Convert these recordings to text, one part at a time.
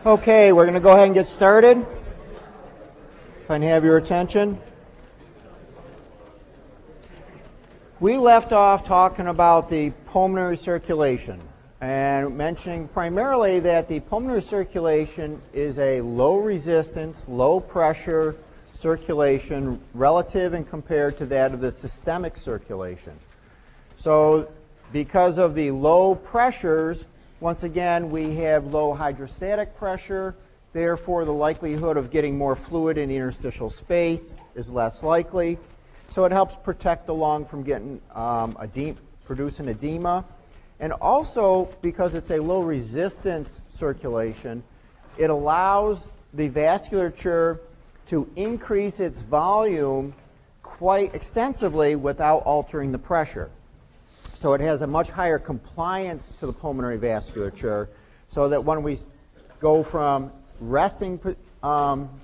Okay, we're going to go ahead and get started. If I can have your attention. We left off talking about the pulmonary circulation and mentioning primarily that the pulmonary circulation is a low resistance, low pressure circulation relative and compared to that of the systemic circulation. So because of the low pressures, once again, we have low hydrostatic pressure. Therefore, the likelihood of getting more fluid in the interstitial space is less likely. So it helps protect the lung from getting producing edema. And also, because it's a low resistance circulation, it allows the vasculature to increase its volume quite extensively without altering the pressure. So it has a much higher compliance to the pulmonary vasculature, so that when we go from resting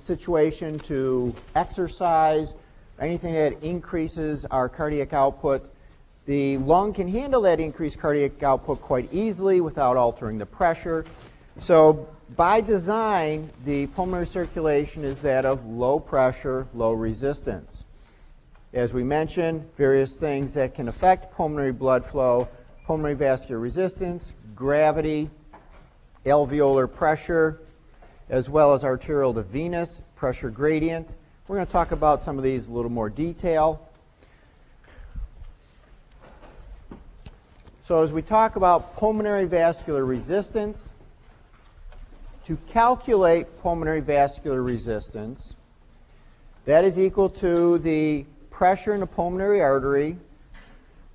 situation to exercise, anything that increases our cardiac output, the lung can handle that increased cardiac output quite easily without altering the pressure. So by design, the pulmonary circulation is that of low pressure, low resistance. As we mentioned, various things that can affect pulmonary blood flow: pulmonary vascular resistance, gravity, alveolar pressure, as well as arterial to venous pressure gradient. We're going to talk about some of these in a little more detail. So as we talk about pulmonary vascular resistance, to calculate pulmonary vascular resistance, that is equal to the pressure in the pulmonary artery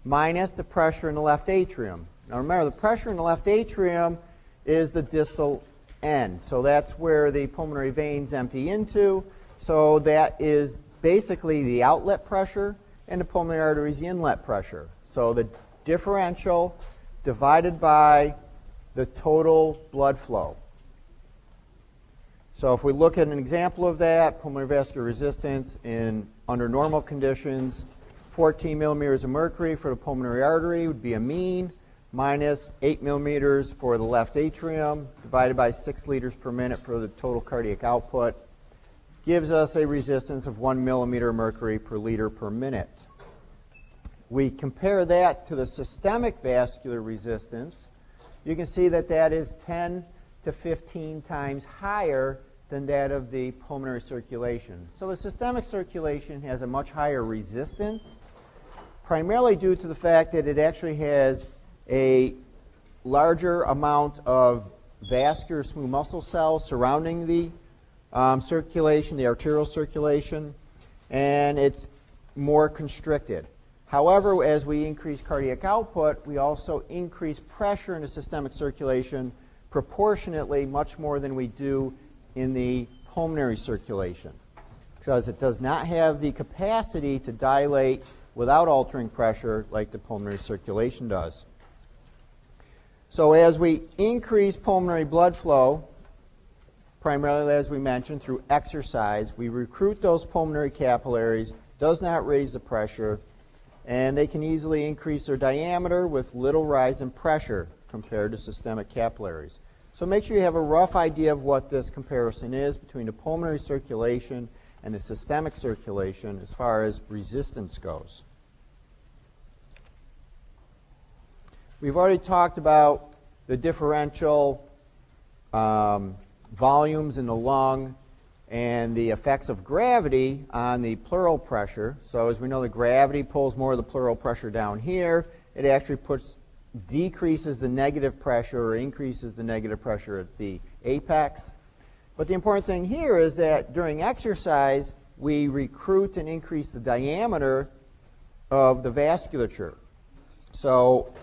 minus the pressure in the left atrium. Now remember, the pressure in the left atrium is the distal end. So that's where the pulmonary veins empty into. So that is basically the outlet pressure, and the pulmonary artery is the inlet pressure. So the differential divided by the total blood flow. So if we look at an example of that, pulmonary vascular resistance under normal conditions, 14 millimeters of mercury for the pulmonary artery would be a mean, minus 8 millimeters for the left atrium, divided by 6 liters per minute for the total cardiac output, gives us a resistance of 1 millimeter of mercury per liter per minute. We compare that to the systemic vascular resistance. You can see that that is 10 to 15 times higher than that of the pulmonary circulation. So the systemic circulation has a much higher resistance, primarily due to the fact that it actually has a larger amount of vascular smooth muscle cells surrounding the circulation, the arterial circulation, and it's more constricted. However, as we increase cardiac output, we also increase pressure in the systemic circulation proportionately much more than we do in the pulmonary circulation, because it does not have the capacity to dilate without altering pressure like the pulmonary circulation does. So as we increase pulmonary blood flow, primarily as we mentioned through exercise, we recruit those pulmonary capillaries, does not raise the pressure, and they can easily increase their diameter with little rise in pressure compared to systemic capillaries. So make sure you have a rough idea of what this comparison is between the pulmonary circulation and the systemic circulation as far as resistance goes. We've already talked about the differential volumes in the lung and the effects of gravity on the pleural pressure. So as we know, the gravity pulls more of the pleural pressure down here. It actually decreases the negative pressure or increases the negative pressure at the apex. But the important thing here is that during exercise, we recruit and increase the diameter of the vasculature. So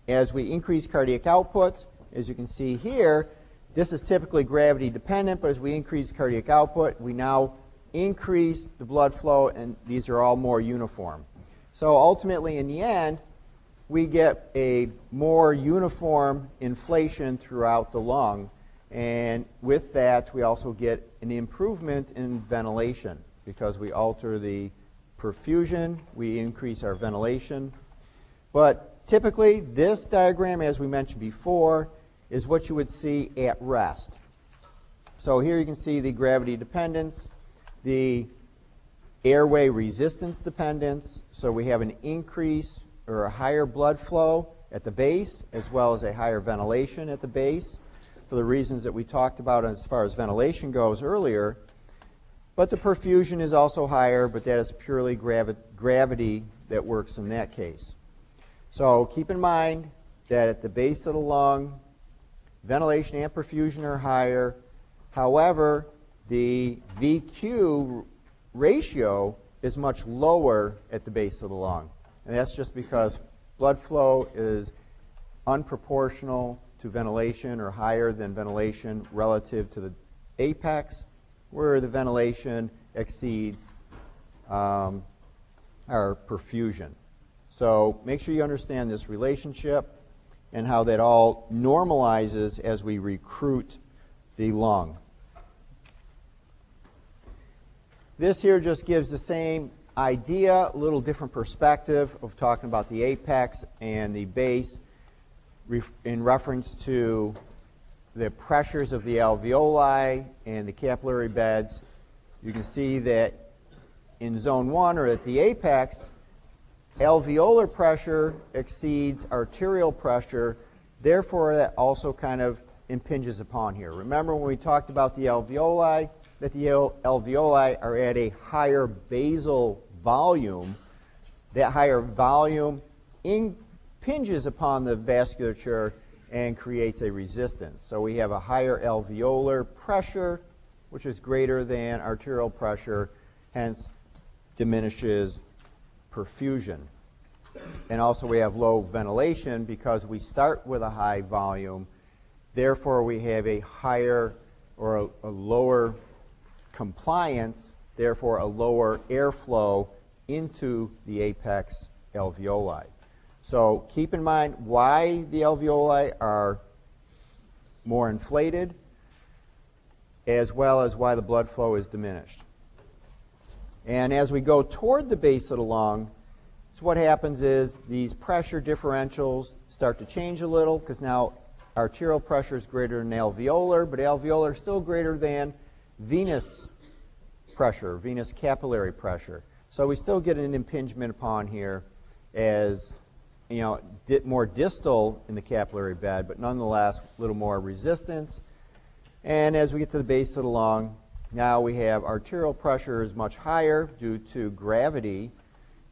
as we increase cardiac output, as you can see here, this is typically gravity dependent, but as we increase cardiac output, we now increase the blood flow, and these are all more uniform. So ultimately, in the end, we get a more uniform inflation throughout the lung, and with that, we also get an improvement in ventilation because we alter the perfusion, we increase our ventilation. But typically, this diagram, as we mentioned before, is what you would see at rest. So here you can see the gravity dependence, the airway resistance dependence. So we have an increase or a higher blood flow at the base as well as a higher ventilation at the base for the reasons that we talked about as far as ventilation goes earlier. But the perfusion is also higher, but that is purely gravity that works in that case. So keep in mind that at the base of the lung, ventilation and perfusion are higher. However, the VQ ratio is much lower at the base of the lung. And that's just because blood flow is unproportional to ventilation or higher than ventilation relative to the apex, where the ventilation exceeds our perfusion. So make sure you understand this relationship and how that all normalizes as we recruit the lung. This here just gives the same idea, a little different perspective of talking about the apex and the base in reference to the pressures of the alveoli and the capillary beds. You can see that in zone 1 or at the apex, alveolar pressure exceeds arterial pressure, therefore that also kind of impinges upon here. Remember when we talked about the alveoli, that the alveoli are at a higher basal volume. That higher volume impinges upon the vasculature and creates a resistance. So we have a higher alveolar pressure, which is greater than arterial pressure, hence diminishes perfusion. And also we have low ventilation because we start with a high volume. Therefore, we have a higher or a lower compliance, therefore a lower airflow into the apex alveoli. So keep in mind why the alveoli are more inflated, as well as why the blood flow is diminished. And as we go toward the base of the lung, so what happens is these pressure differentials start to change a little because now arterial pressure is greater than alveolar, but alveolar is still greater than venous pressure, venous capillary pressure. So we still get an impingement upon here as, you know, more distal in the capillary bed, but nonetheless a little more resistance. And as we get to the base of the lung, now we have arterial pressure is much higher due to gravity,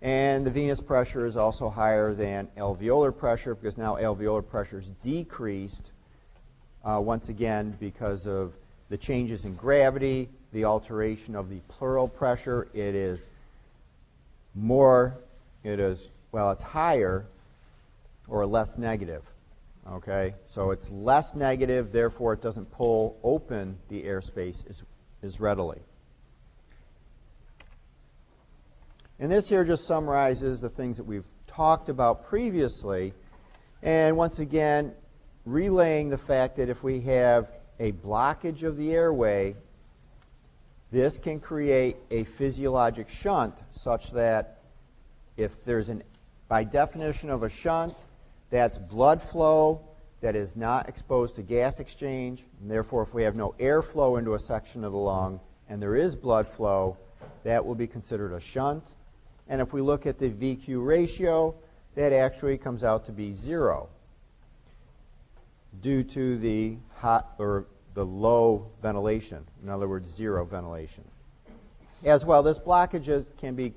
and the venous pressure is also higher than alveolar pressure because now alveolar pressure is decreased once again because of the changes in gravity, the alteration of the pleural pressure. It is it's higher or less negative. Okay, so it's less negative, therefore it doesn't pull open the airspace as readily. And this here just summarizes the things that we've talked about previously, and once again relaying the fact that if we have a blockage of the airway, this can create a physiologic shunt such that if there's by definition of a shunt, that's blood flow that is not exposed to gas exchange, and therefore if we have no airflow into a section of the lung and there is blood flow, that will be considered a shunt. And if we look at the VQ ratio, that actually comes out to be 0 due to the low ventilation, in other words, 0 ventilation. As well, this blockage can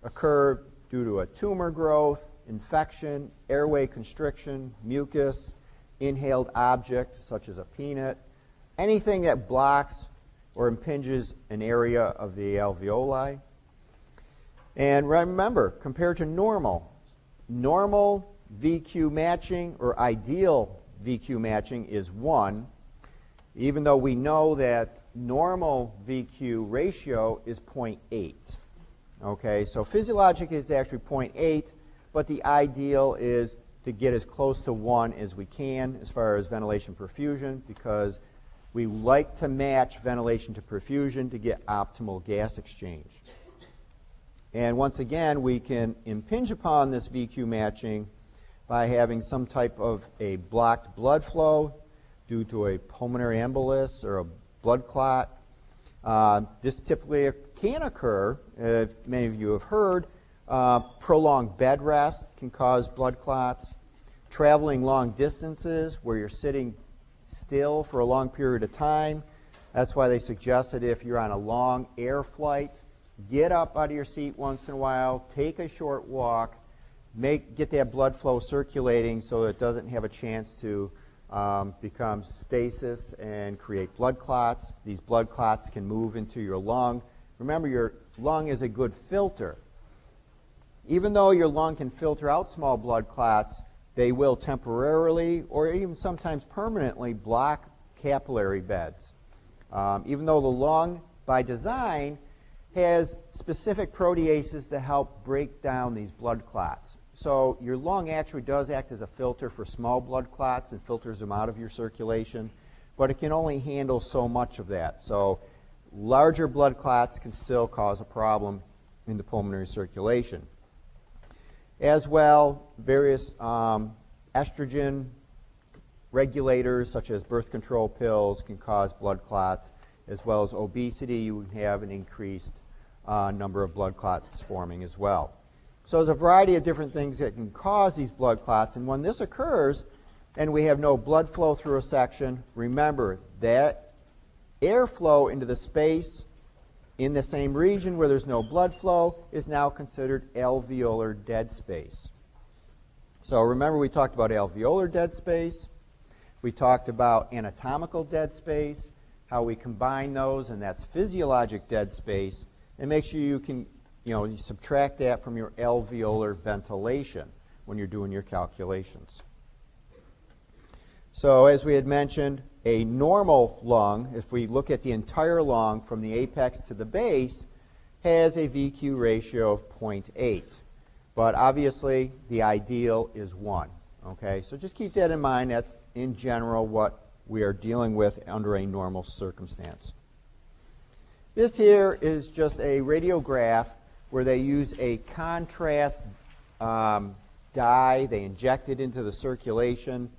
occur due to a tumor growth, infection, airway constriction, mucus, inhaled object such as a peanut, anything that blocks or impinges an area of the alveoli. And remember, compared to normal VQ matching or ideal VQ matching is 1, even though we know that normal VQ ratio is 0.8. Okay, so physiologic is actually 0.8, but the ideal is to get as close to 1 as we can as far as ventilation perfusion, because we like to match ventilation to perfusion to get optimal gas exchange. And once again, we can impinge upon this VQ matching by having some type of a blocked blood flow due to a pulmonary embolus or a blood clot. This typically can occur, if many of you have heard, prolonged bed rest can cause blood clots. Traveling long distances where you're sitting still for a long period of time. That's why they suggest that if you're on a long air flight, get up out of your seat once in a while, take a short walk, get that blood flow circulating so that it doesn't have a chance to become stasis and create blood clots. These blood clots can move into your lung. Remember, your lung is a good filter. Even though your lung can filter out small blood clots, they will temporarily or even sometimes permanently block capillary beds. Even though the lung, by design, has specific proteases to help break down these blood clots. So your lung actually does act as a filter for small blood clots and filters them out of your circulation, but it can only handle so much of that. So larger blood clots can still cause a problem in the pulmonary circulation. As well, various estrogen regulators, such as birth control pills, can cause blood clots, as well as obesity. You have an increased number of blood clots forming as well. So there's a variety of different things that can cause these blood clots, and when this occurs and we have no blood flow through a section, remember that airflow into the space in the same region where there's no blood flow is now considered alveolar dead space. So remember, we talked about alveolar dead space. We talked about anatomical dead space, how we combine those, and that's physiologic dead space. And make sure you can, you subtract that from your alveolar ventilation when you're doing your calculations. So as we had mentioned, a normal lung, if we look at the entire lung from the apex to the base, has a VQ ratio of 0.8. But obviously, the ideal is 1. Okay, so just keep that in mind. That's, in general, what we are dealing with under a normal circumstance. This here is just a radiograph where they use a contrast dye. They inject it into the circulation.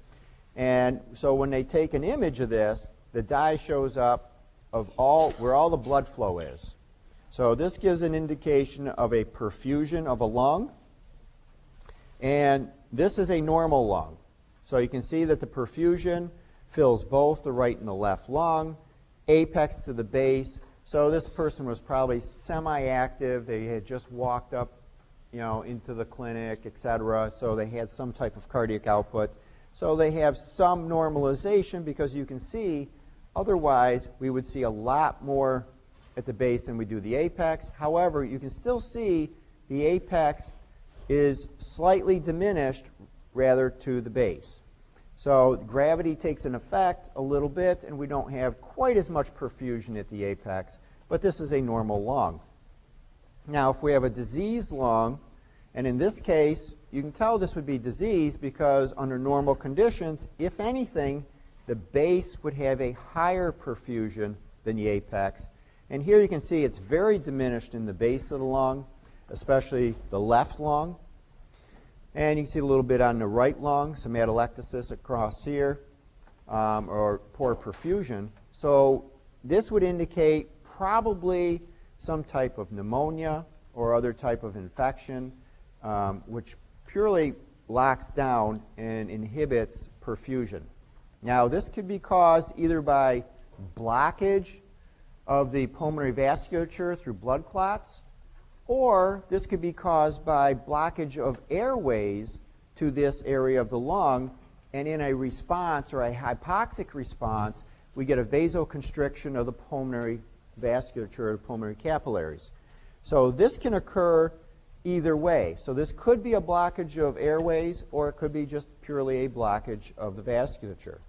And so when they take an image of this, the dye shows up of where all the blood flow is. So this gives an indication of a perfusion of a lung. And this is a normal lung. So you can see that the perfusion fills both the right and the left lung, apex to the base. So this person was probably semi-active. They had just walked up, into the clinic, etc. So they had some type of cardiac output. So they have some normalization because you can see, otherwise we would see a lot more at the base than we do the apex. However, you can still see the apex is slightly diminished rather to the base. So gravity takes an effect a little bit, and we don't have quite as much perfusion at the apex, but this is a normal lung. Now, if we have a diseased lung, and in this case, you can tell this would be diseased because under normal conditions, if anything, the base would have a higher perfusion than the apex. And here you can see it's very diminished in the base of the lung, especially the left lung. And you can see a little bit on the right lung, some atelectasis across here, or poor perfusion. So this would indicate probably some type of pneumonia or other type of infection, which purely locks down and inhibits perfusion. Now, this could be caused either by blockage of the pulmonary vasculature through blood clots, or this could be caused by blockage of airways to this area of the lung, and in a response or a hypoxic response, we get a vasoconstriction of the pulmonary vasculature, the pulmonary capillaries. So this can occur either way. So this could be a blockage of airways, or it could be just purely a blockage of the vasculature.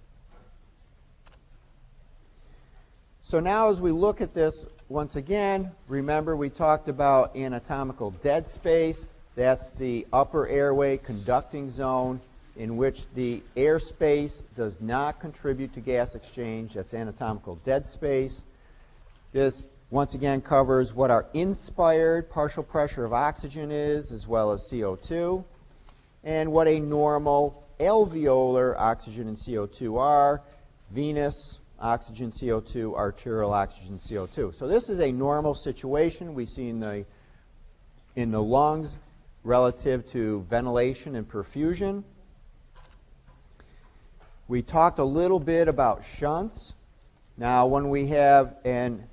So now as we look at this once again, remember we talked about anatomical dead space. That's the upper airway conducting zone in which the airspace does not contribute to gas exchange. That's anatomical dead space. This once again covers what our inspired partial pressure of oxygen is, as well as CO2, and what a normal alveolar oxygen and CO2 are, venous oxygen CO2, arterial oxygen CO2. So this is a normal situation we see in the lungs relative to ventilation and perfusion. We talked a little bit about shunts. Now, when we have an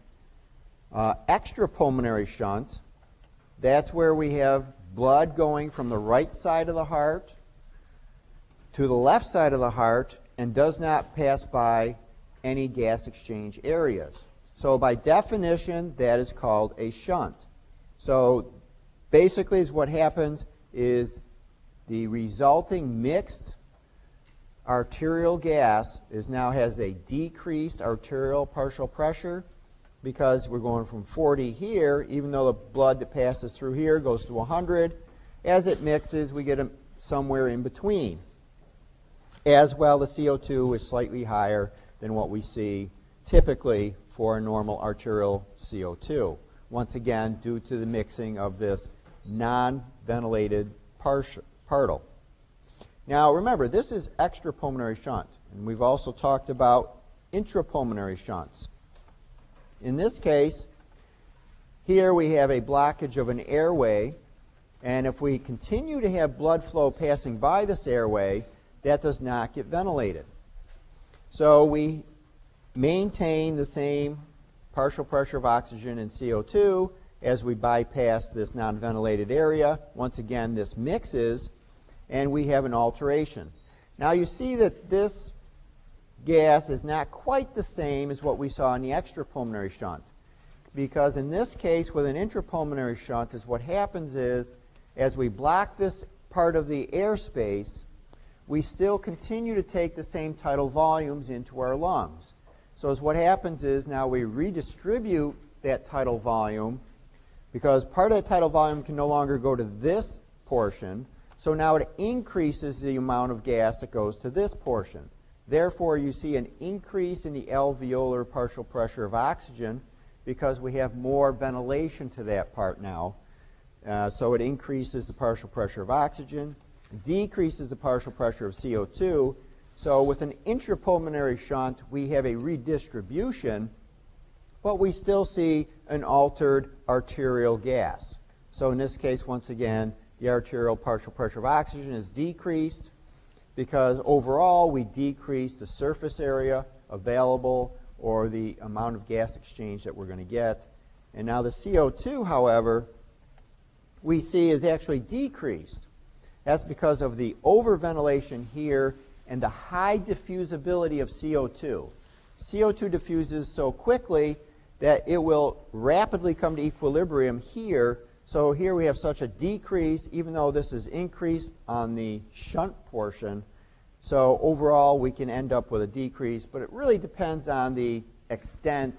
extrapulmonary shunt, that's where we have blood going from the right side of the heart to the left side of the heart and does not pass by any gas exchange areas. So by definition, that is called a shunt. So basically what happens is the resulting mixed arterial gas now has a decreased arterial partial pressure because we're going from 40 here, even though the blood that passes through here goes to 100. As it mixes, we get somewhere in between. As well, the CO2 is slightly higher than what we see typically for a normal arterial CO2. Once again, due to the mixing of this non-ventilated particle. Now remember, this is extrapulmonary shunt, and we've also talked about intrapulmonary shunts. In this case, here we have a blockage of an airway, and if we continue to have blood flow passing by this airway, that does not get ventilated. So we maintain the same partial pressure of oxygen and CO2 as we bypass this non-ventilated area. Once again, this mixes, and we have an alteration. Now you see that this gas is not quite the same as what we saw in the extrapulmonary shunt, because in this case with an intrapulmonary shunt what happens is as we block this part of the airspace, we still continue to take the same tidal volumes into our lungs. So what happens is now we redistribute that tidal volume because part of that tidal volume can no longer go to this portion. So now it increases the amount of gas that goes to this portion. Therefore, you see an increase in the alveolar partial pressure of oxygen because we have more ventilation to that part now. So it increases the partial pressure of oxygen, decreases the partial pressure of CO2. So with an intrapulmonary shunt, we have a redistribution, but we still see an altered arterial gas. So in this case, once again, the arterial partial pressure of oxygen is decreased because overall we decrease the surface area available or the amount of gas exchange that we're going to get. And now the CO2, however, we see is actually decreased. That's because of the overventilation here and the high diffusibility of CO2. CO2 diffuses so quickly that it will rapidly come to equilibrium here. So here we have such a decrease, even though this is increased on the shunt portion. So overall, we can end up with a decrease, but it really depends on the extent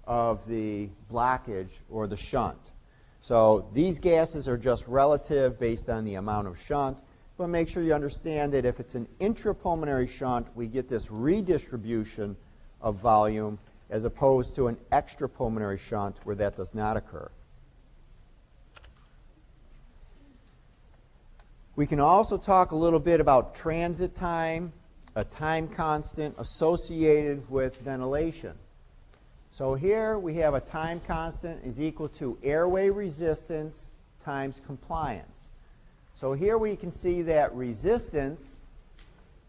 of the blockage or the shunt. So these gases are just relative based on the amount of shunt, but make sure you understand that if it's an intrapulmonary shunt, we get this redistribution of volume as opposed to an extrapulmonary shunt where that does not occur. We can also talk a little bit about transit time, a time constant associated with ventilation. So here we have a time constant is equal to airway resistance times compliance. So here we can see that resistance,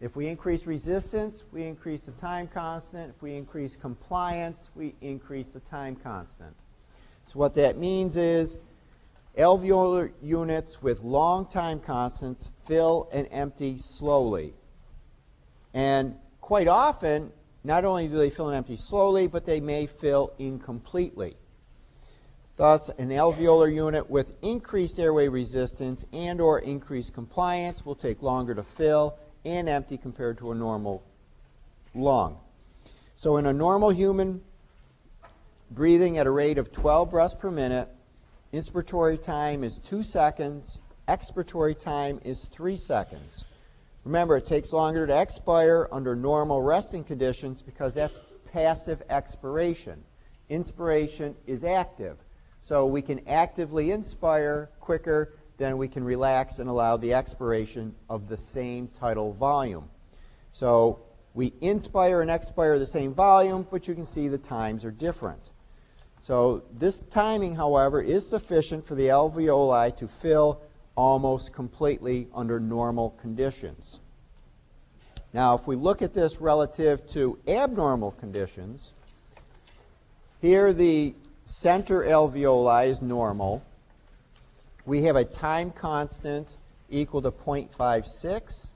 if we increase resistance, we increase the time constant. If we increase compliance, we increase the time constant. So what that means is alveolar units with long time constants fill and empty slowly. And quite often, not only do they fill and empty slowly, but they may fill incompletely. Thus, an alveolar unit with increased airway resistance and or increased compliance will take longer to fill and empty compared to a normal lung. So in a normal human breathing at a rate of 12 breaths per minute, inspiratory time is 2 seconds, expiratory time is 3 seconds. Remember, it takes longer to expire under normal resting conditions because that's passive expiration. Inspiration is active. So we can actively inspire quicker than we can relax and allow the expiration of the same tidal volume. So We inspire and expire the same volume, but you can see the times are different. So this timing, however, is sufficient for the alveoli to fill almost completely under normal conditions. Now, if we look at this relative to abnormal conditions, here the center alveoli is normal. We have a time constant equal to 0.56.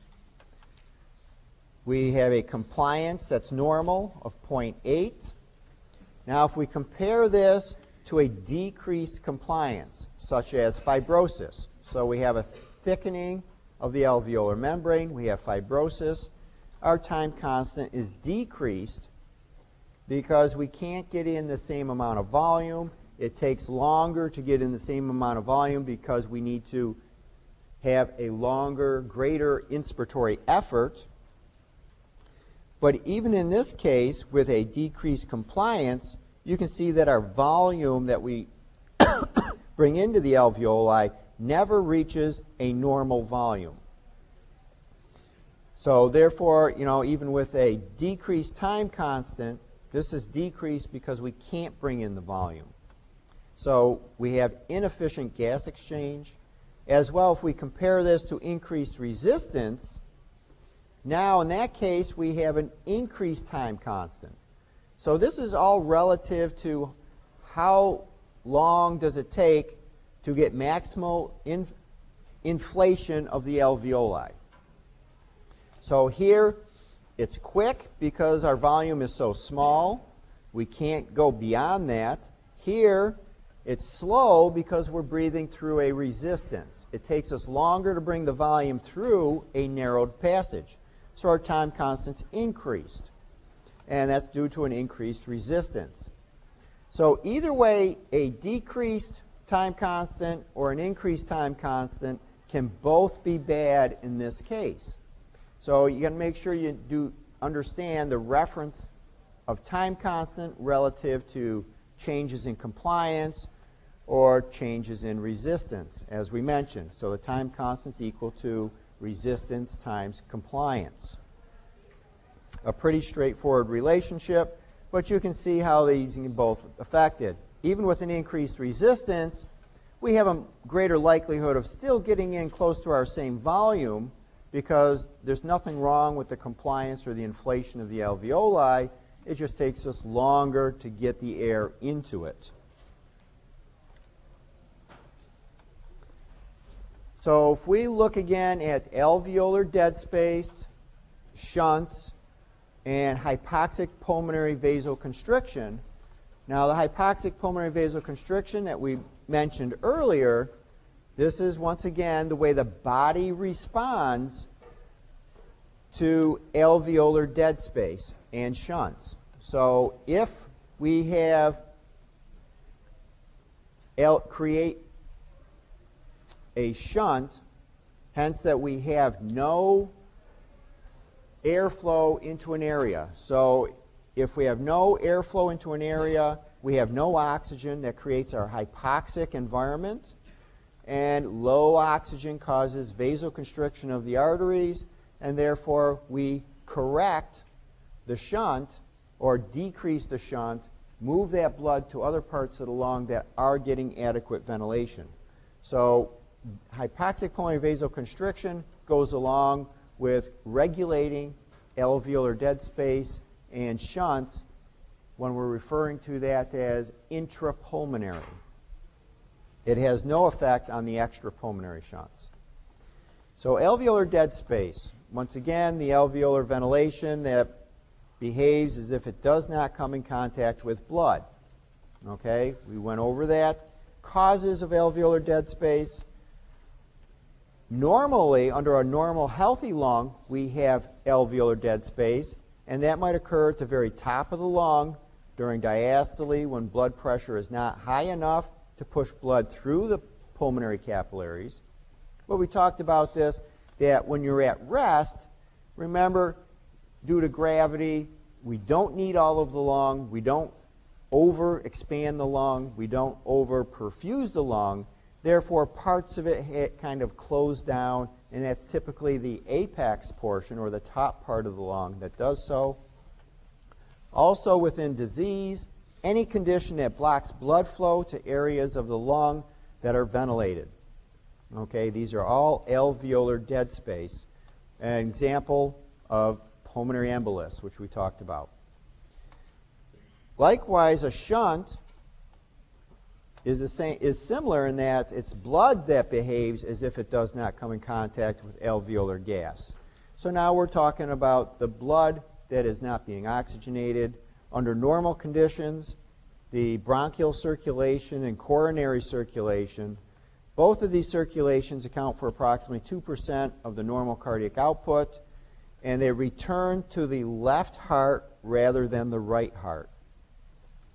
We have a compliance that's normal of 0.8. Now, if we compare this to a decreased compliance, such as fibrosis, so we have a thickening of the alveolar membrane, we have fibrosis, our time constant is decreased because we can't get in the same amount of volume. It takes longer to get in the same amount of volume because we need to have a longer, greater inspiratory effort. But even in this case, with a decreased compliance, you can see that our volume that we bring into the alveoli never reaches a normal volume. So therefore, even with a decreased time constant, this is decreased because we can't bring in the volume. So we have inefficient gas exchange. As well, if we compare this to increased resistance, now in that case we have an increased time constant. So this is all relative to how long does it take to get maximal inflation of the alveoli. So here it's quick because our volume is so small. We can't go beyond that. Here it's slow because we're breathing through a resistance. It takes us longer to bring the volume through a narrowed passage. So our time constant's increased. And that's due to an increased resistance. So either way, a decreased time constant or an increased time constant can both be bad in this case. So you got to make sure you do understand the reference of time constant relative to changes in compliance or changes in resistance, as we mentioned. So the time constant is equal to resistance times compliance. A pretty straightforward relationship, but you can see how these can both affected. Even with an increased resistance, we have a greater likelihood of still getting in close to our same volume because there's nothing wrong with the compliance or the inflation of the alveoli. It just takes us longer to get the air into it. So if we look again at alveolar dead space, shunts, and hypoxic pulmonary vasoconstriction. Now the hypoxic pulmonary vasoconstriction that we mentioned earlier, this is once again the way the body responds to alveolar dead space and shunts. So if we have create a shunt, hence that we have no airflow into an area. So if we have no airflow into an area, we have no oxygen. That creates our hypoxic environment. And low oxygen causes vasoconstriction of the arteries, and therefore we correct the shunt or decrease the shunt, move that blood to other parts of the lung that are getting adequate ventilation. So hypoxic pulmonary vasoconstriction goes along with regulating alveolar dead space and shunts when we're referring to that as intrapulmonary. It has no effect on the extrapulmonary shunts. So alveolar dead space, once again, the alveolar ventilation that behaves as if it does not come in contact with blood. Okay, we went over that. Causes of alveolar dead space. Normally, under a normal healthy lung, we have alveolar dead space, and that might occur at the very top of the lung during diastole when blood pressure is not high enough to push blood through the pulmonary capillaries. But we talked about this, that when you're at rest, remember, due to gravity, we don't need all of the lung, we don't over-expand the lung, we don't over-perfuse the lung. Therefore, parts of it kind of close down and that's typically the apex portion or the top part of the lung that does so. Also within disease, any condition that blocks blood flow to areas of the lung that are ventilated. Okay, these are all alveolar dead space. An example of pulmonary embolus, which we talked about. Likewise, a shunt is similar in that it's blood that behaves as if it does not come in contact with alveolar gas. So now we're talking about the blood that is not being oxygenated. Under normal conditions, the bronchial circulation and coronary circulation, both of these circulations account for approximately 2% of the normal cardiac output, and they return to the left heart rather than the right heart.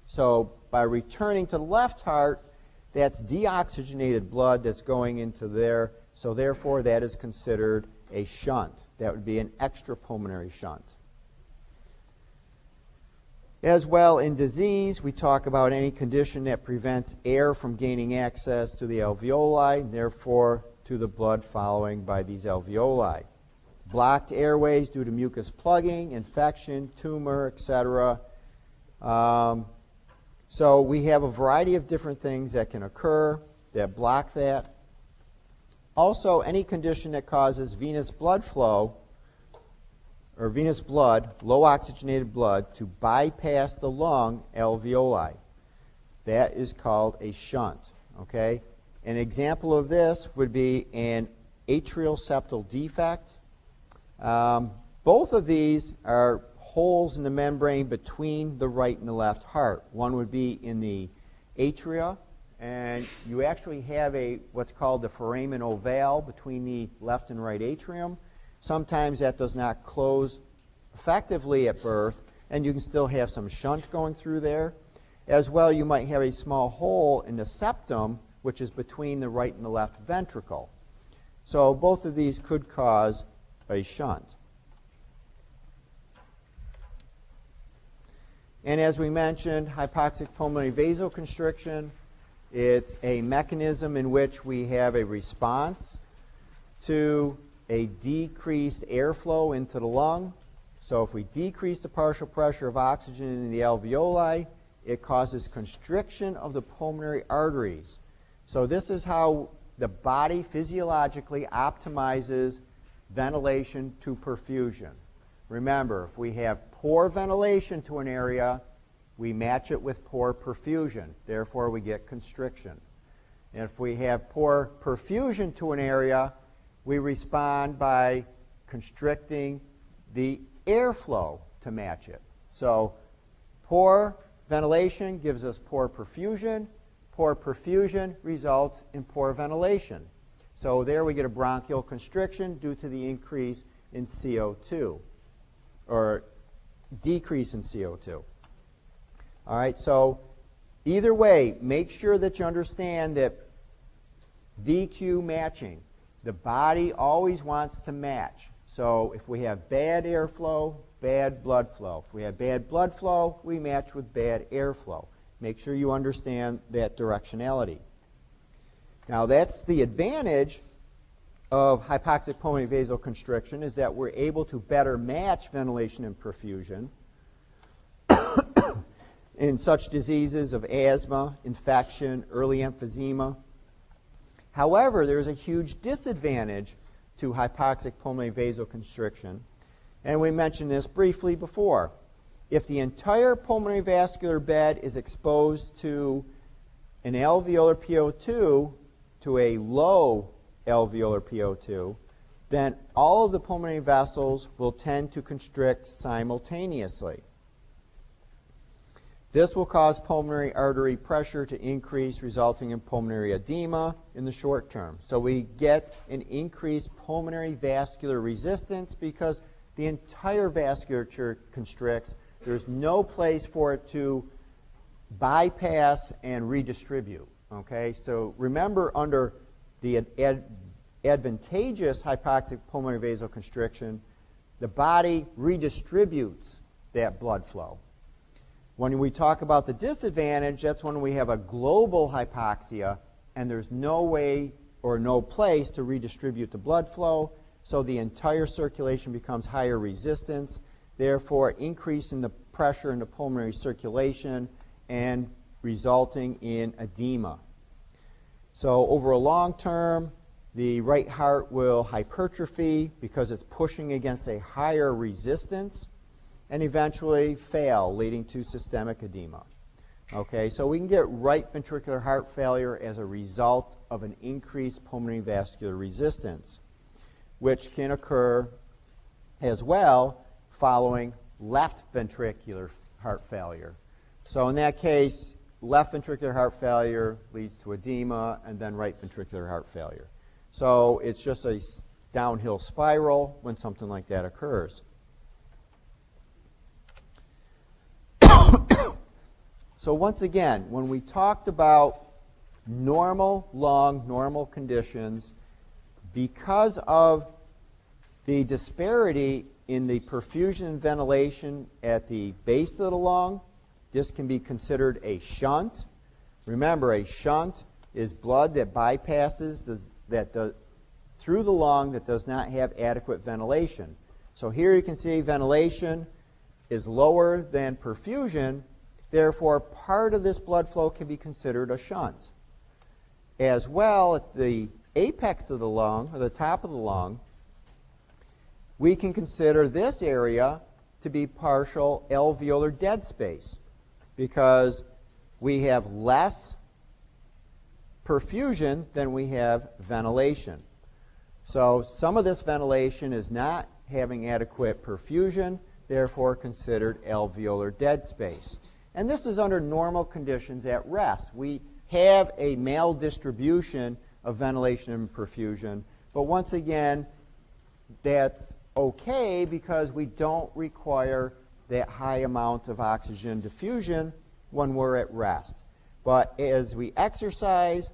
So by returning to the left heart, that's deoxygenated blood that's going into there, so therefore that is considered a shunt. That would be an extrapulmonary shunt. As well, in disease, we talk about any condition that prevents air from gaining access to the alveoli, and therefore to the blood following by these alveoli. Blocked airways due to mucus plugging, infection, tumor, etc. So we have a variety of different things that can occur that block that. Also, any condition that causes venous blood flow or venous blood, low oxygenated blood, to bypass the lung alveoli. That is called a shunt. Okay? An example of this would be an atrial septal defect. Both of these are holes in the membrane between the right and the left heart. One would be in the atria, and you actually have what's called the foramen ovale between the left and right atrium. Sometimes that does not close effectively at birth, and you can still have some shunt going through there. As well, you might have a small hole in the septum, which is between the right and the left ventricle. So both of these could cause a shunt. And as we mentioned, hypoxic pulmonary vasoconstriction, it's a mechanism in which we have a response to a decreased airflow into the lung. So if we decrease the partial pressure of oxygen in the alveoli, it causes constriction of the pulmonary arteries. So this is how the body physiologically optimizes ventilation to perfusion. Remember, if we have poor ventilation to an area, we match it with poor perfusion. Therefore, we get constriction. And if we have poor perfusion to an area, we respond by constricting the airflow to match it. So poor ventilation gives us poor perfusion. Poor perfusion results in poor ventilation. So there we get a bronchial constriction due to the increase in CO2, or decrease in CO2. All right, so either way, make sure that you understand that VQ matching. The body always wants to match. So if we have bad airflow, bad blood flow. If we have bad blood flow, we match with bad airflow. Make sure you understand that directionality. Now that's the advantage of hypoxic pulmonary vasoconstriction, is that we're able to better match ventilation and perfusion in such diseases of asthma, infection, early emphysema. However, there's a huge disadvantage to hypoxic pulmonary vasoconstriction, and we mentioned this briefly before. If the entire pulmonary vascular bed is exposed to an alveolar PO2, to a low alveolar PO2, then all of the pulmonary vessels will tend to constrict simultaneously. This will cause pulmonary artery pressure to increase, resulting in pulmonary edema in the short term. So we get an increased pulmonary vascular resistance because the entire vasculature constricts. There's no place for it to bypass and redistribute. Okay? So remember, under the advantageous hypoxic pulmonary vasoconstriction, the body redistributes that blood flow. When we talk about the disadvantage, that's when we have a global hypoxia and there's no way or no place to redistribute the blood flow, so the entire circulation becomes higher resistance, therefore increasing the pressure in the pulmonary circulation and resulting in edema. So over a long term, the right heart will hypertrophy because it's pushing against a higher resistance and eventually fail, leading to systemic edema. Okay, so we can get right ventricular heart failure as a result of an increased pulmonary vascular resistance, which can occur as well following left ventricular heart failure. So in that case, left ventricular heart failure leads to edema and then right ventricular heart failure. So it's just a downhill spiral when something like that occurs. So once again, when we talked about normal lung, normal conditions, because of the disparity in the perfusion and ventilation at the base of the lung, this can be considered a shunt. Remember, a shunt is blood that bypasses through the lung that does not have adequate ventilation. So here you can see ventilation is lower than perfusion. Therefore, part of this blood flow can be considered a shunt. As well, at the apex of the lung, or the top of the lung, we can consider this area to be partial alveolar dead space because we have less perfusion than we have ventilation. So some of this ventilation is not having adequate perfusion, therefore considered alveolar dead space. And this is under normal conditions at rest. We have a maldistribution of ventilation and perfusion, but once again, that's okay because we don't require that high amount of oxygen diffusion when we're at rest. But as we exercise,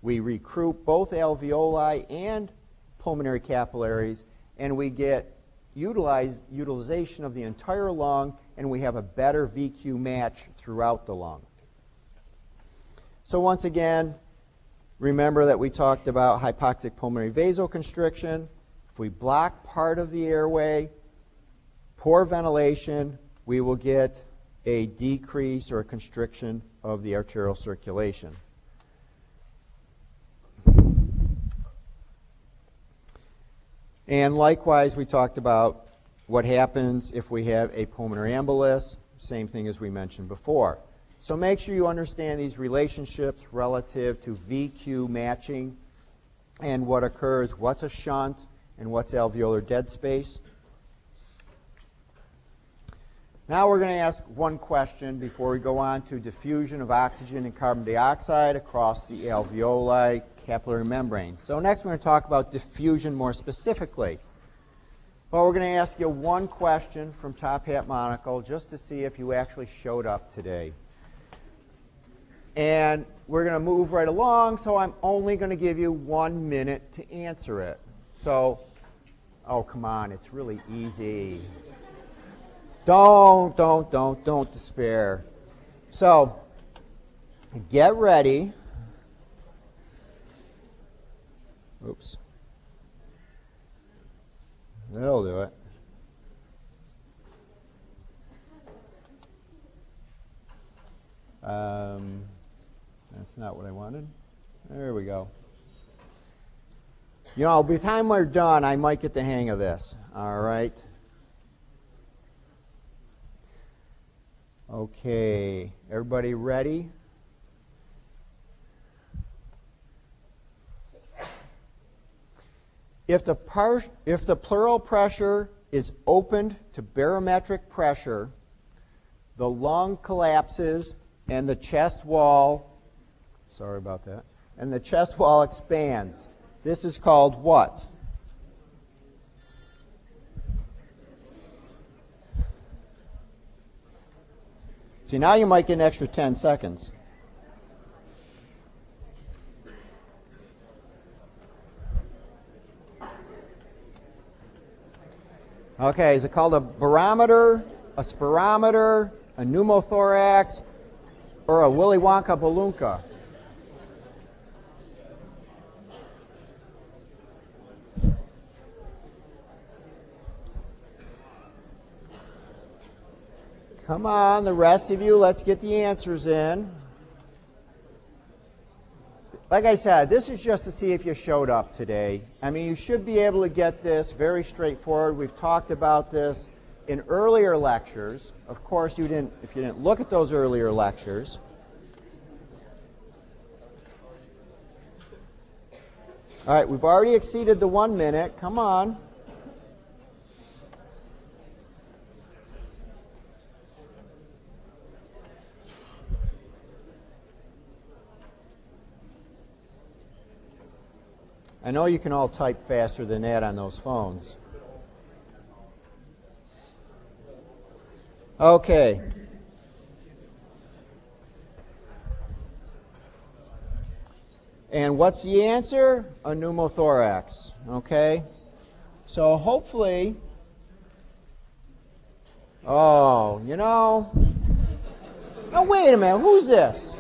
we recruit both alveoli and pulmonary capillaries, and we get utilization of the entire lung, and we have a better VQ match throughout the lung. So once again, remember that we talked about hypoxic pulmonary vasoconstriction. If we block part of the airway, poor ventilation, we will get a decrease or a constriction of the arterial circulation. And likewise, we talked about what happens if we have a pulmonary embolus, same thing as we mentioned before. So make sure you understand these relationships relative to VQ matching and what occurs, what's a shunt and what's alveolar dead space. Now we're going to ask one question before we go on to diffusion of oxygen and carbon dioxide across the alveoli capillary membrane. So next we're going to talk about diffusion more specifically. Well, we're going to ask you one question from Top Hat Monocle just to see if you actually showed up today. And we're going to move right along, so I'm only going to give you 1 minute to answer it. So, oh, come on, it's really easy. Don't despair. So, get ready. Oops. That'll do it. That's not what I wanted. There we go. You know, by the time we're done, I might get the hang of this. All right. Okay. Everybody ready? If the pleural pressure is opened to barometric pressure, the lung collapses and the chest wall, sorry about that, and the chest wall expands. This is called what? See, now you might get an extra 10 seconds. Okay, is it called a barometer, a spirometer, a pneumothorax, or a Willy Wonka balloonka? Come on, the rest of you, let's get the answers in. Like I said, this is just to see if you showed up today. I mean, you should be able to get this very straightforward. We've talked about this in earlier lectures. Of course, if you didn't look at those earlier lectures. All right, we've already exceeded the 1 minute. Come on. I know you can all type faster than that on those phones. Okay. And what's the answer? A pneumothorax. Okay? So hopefully, oh, you know, no, wait a minute, who's this?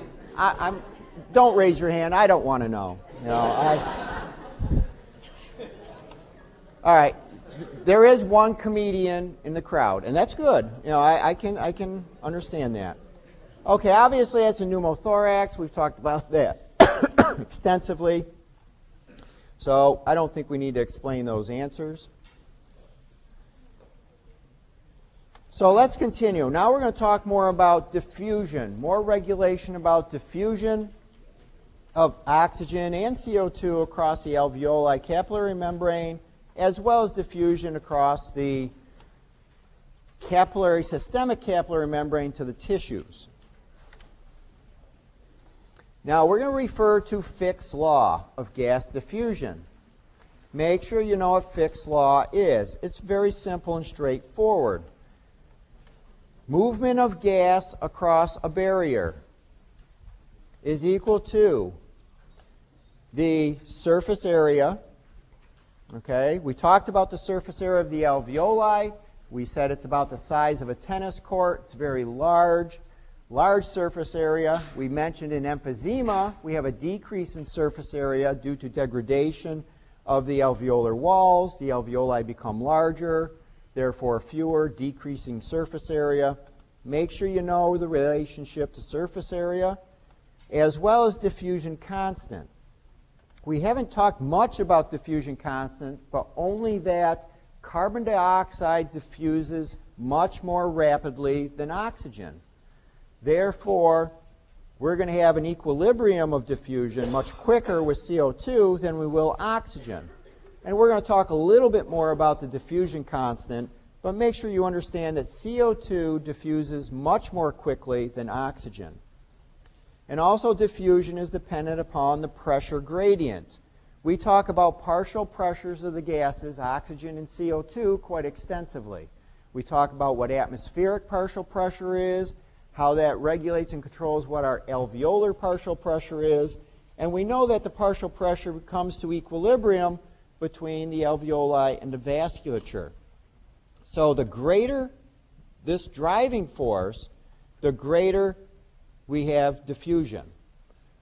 Don't raise your hand, I don't want to know. You know, all right, there is one comedian in the crowd, and that's good. You know, I can understand that. Okay, obviously that's a pneumothorax. We've talked about that extensively. So I don't think we need to explain those answers. So let's continue. Now we're going to talk more about diffusion, more regulation about diffusion of oxygen and CO2 across the alveoli capillary membrane, as well as diffusion across the systemic capillary membrane to the tissues. Now we're going to refer to Fick's law of gas diffusion. Make sure you know what Fick's law is. It's very simple and straightforward. Movement of gas across a barrier is equal to the surface area. Okay, we talked about the surface area of the alveoli. We said it's about the size of a tennis court. It's very large surface area. We mentioned in emphysema, we have a decrease in surface area due to degradation of the alveolar walls. The alveoli become larger, therefore fewer, decreasing surface area. Make sure you know the relationship to surface area, as well as diffusion constant. We haven't talked much about diffusion constant, but only that carbon dioxide diffuses much more rapidly than oxygen. Therefore, we're going to have an equilibrium of diffusion much quicker with CO2 than we will oxygen. And we're going to talk a little bit more about the diffusion constant, but make sure you understand that CO2 diffuses much more quickly than oxygen. And also diffusion is dependent upon the pressure gradient. We talk about partial pressures of the gases, oxygen and CO2, quite extensively. We talk about what atmospheric partial pressure is, how that regulates and controls what our alveolar partial pressure is, and we know that the partial pressure comes to equilibrium between the alveoli and the vasculature. So the greater this driving force, the greater we have diffusion.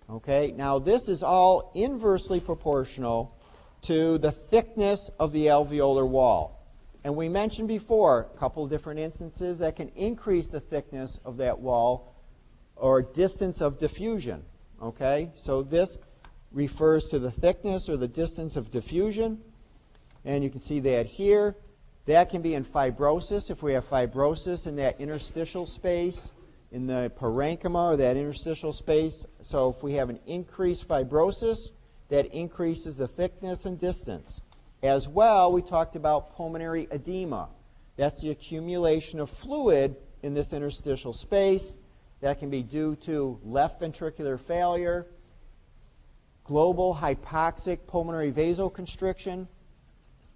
Okay, now this is all inversely proportional to the thickness of the alveolar wall. And we mentioned before a couple of different instances that can increase the thickness of that wall or distance of diffusion. Okay, so this refers to the thickness or the distance of diffusion. And you can see that here. That can be in fibrosis if we have fibrosis in that interstitial space, in the parenchyma or that interstitial space. So if we have an increased fibrosis, that increases the thickness and distance. As well, we talked about pulmonary edema. That's the accumulation of fluid in this interstitial space. That can be due to left ventricular failure, global hypoxic pulmonary vasoconstriction,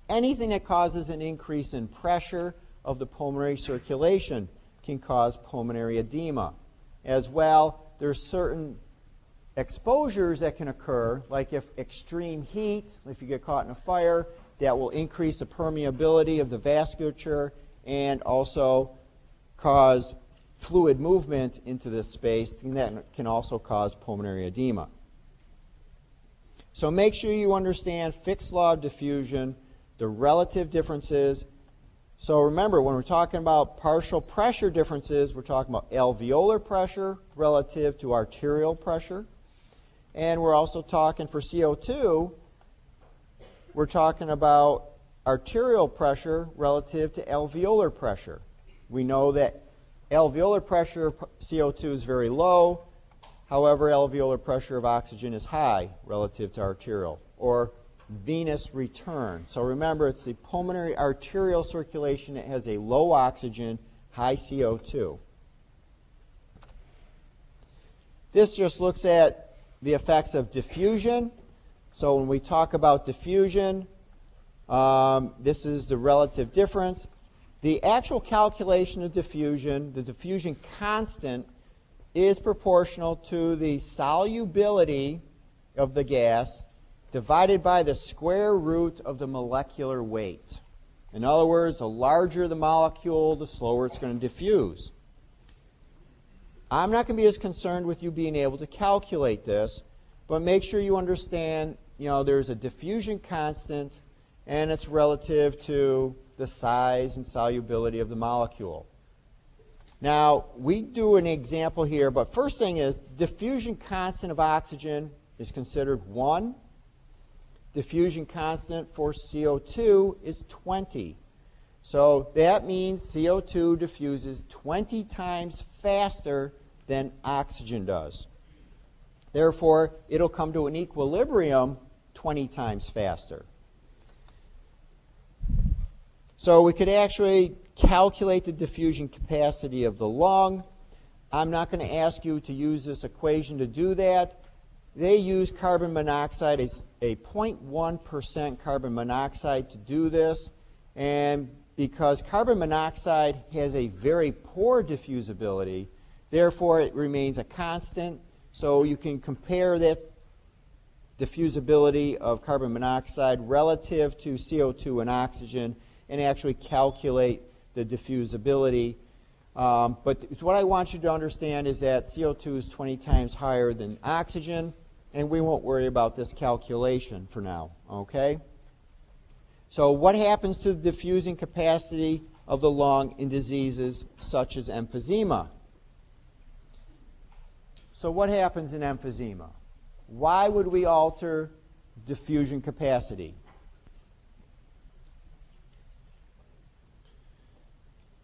anything that causes an increase in pressure of the pulmonary circulation can cause pulmonary edema. As well, there's certain exposures that can occur, like if extreme heat, if you get caught in a fire, that will increase the permeability of the vasculature and also cause fluid movement into this space, and that can also cause pulmonary edema. So make sure you understand Fick's law of diffusion, the relative differences So remember, when we're talking about partial pressure differences, we're talking about alveolar pressure relative to arterial pressure. And we're also talking for CO2, we're talking about arterial pressure relative to alveolar pressure. We know that alveolar pressure of CO2 is very low. However, alveolar pressure of oxygen is high relative to arterial, or venous return. So remember, it's the pulmonary arterial circulation that has a low oxygen, high CO2. This just looks at the effects of diffusion. So when we talk about diffusion, this is the relative difference. The actual calculation of diffusion, the diffusion constant, is proportional to the solubility of the gas divided by the square root of the molecular weight. In other words, the larger the molecule, the slower it's going to diffuse. I'm not going to be as concerned with you being able to calculate this, but make sure you understand, there's a diffusion constant, and it's relative to the size and solubility of the molecule. Now, we do an example here, but first thing is, diffusion constant of oxygen is considered 1. Diffusion constant for CO2 is 20. So that means CO2 diffuses 20 times faster than oxygen does. Therefore, it'll come to an equilibrium 20 times faster. So we could actually calculate the diffusion capacity of the lung. I'm not going to ask you to use this equation to do that. They use carbon monoxide, a 0.1% carbon monoxide to do this. And because carbon monoxide has a very poor diffusibility, therefore it remains a constant. So you can compare that diffusibility of carbon monoxide relative to CO2 and oxygen and actually calculate the diffusibility. But what I want you to understand is that CO2 is 20 times higher than oxygen, and we won't worry about this calculation for now, okay? So what happens to the diffusing capacity of the lung in diseases such as emphysema? So what happens in emphysema? Why would we alter diffusion capacity?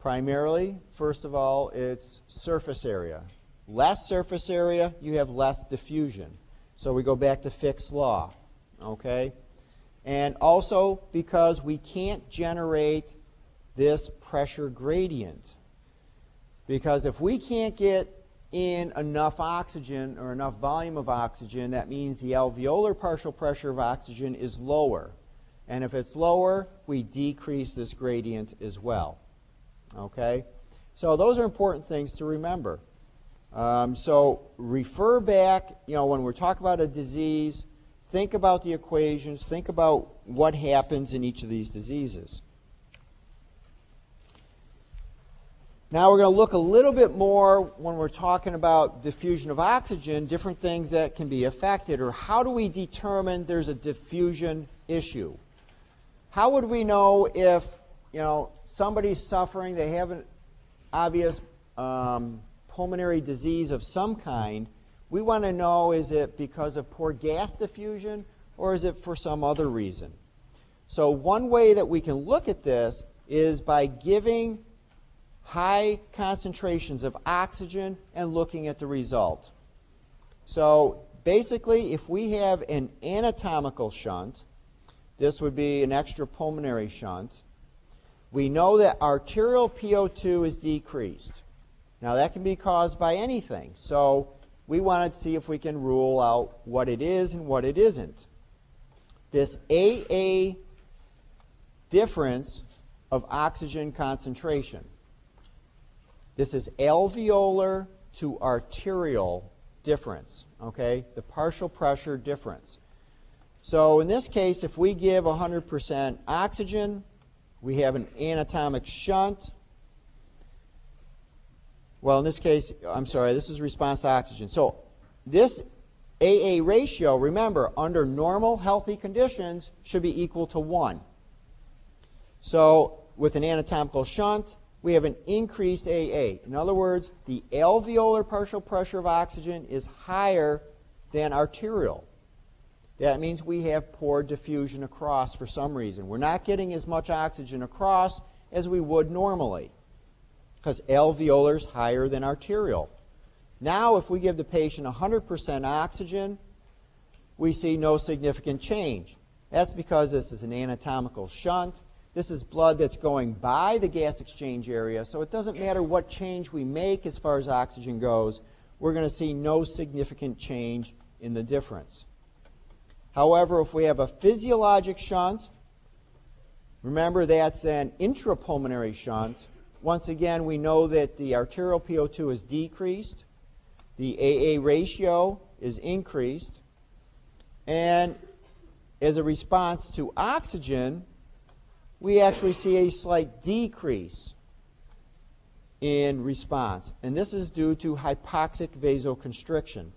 Primarily, first of all, it's surface area. Less surface area, you have less diffusion. So we go back to Fick's law, okay? And also because we can't generate this pressure gradient. Because if we can't get in enough oxygen or enough volume of oxygen, that means the alveolar partial pressure of oxygen is lower. And if it's lower, we decrease this gradient as well. Okay? So those are important things to remember. So refer back, when we're talking about a disease, think about the equations, think about what happens in each of these diseases. Now we're going to look a little bit more when we're talking about diffusion of oxygen, different things that can be affected, or how do we determine there's a diffusion issue? How would we know if, somebody's suffering, they have an obvious pulmonary disease of some kind? We want to know, is it because of poor gas diffusion or is it for some other reason? So one way that we can look at this is by giving high concentrations of oxygen and looking at the result. So basically, if we have an anatomical shunt, this would be an extrapulmonary shunt, we know that arterial PO2 is decreased. Now that can be caused by anything. So we wanted to see if we can rule out what it is and what it isn't. This AA difference of oxygen concentration. This is alveolar to arterial difference, okay? The partial pressure difference. So in this case, if we give 100% oxygen, we have an anatomic shunt. Well, in this case, I'm sorry, this is response to oxygen. So this AA ratio, remember, under normal healthy conditions, should be equal to 1. So with an anatomical shunt, we have an increased AA. In other words, the alveolar partial pressure of oxygen is higher than arterial. That means we have poor diffusion across for some reason. We're not getting as much oxygen across as we would normally because alveolar is higher than arterial. Now, if we give the patient 100% oxygen, we see no significant change. That's because this is an anatomical shunt. This is blood that's going by the gas exchange area, so it doesn't matter what change we make as far as oxygen goes, we're going to see no significant change in the difference. However, if we have a physiologic shunt, remember that's an intrapulmonary shunt. Once again, we know that the arterial PO2 is decreased, the AA ratio is increased, and as a response to oxygen, we actually see a slight decrease in response. And this is due to hypoxic vasoconstriction.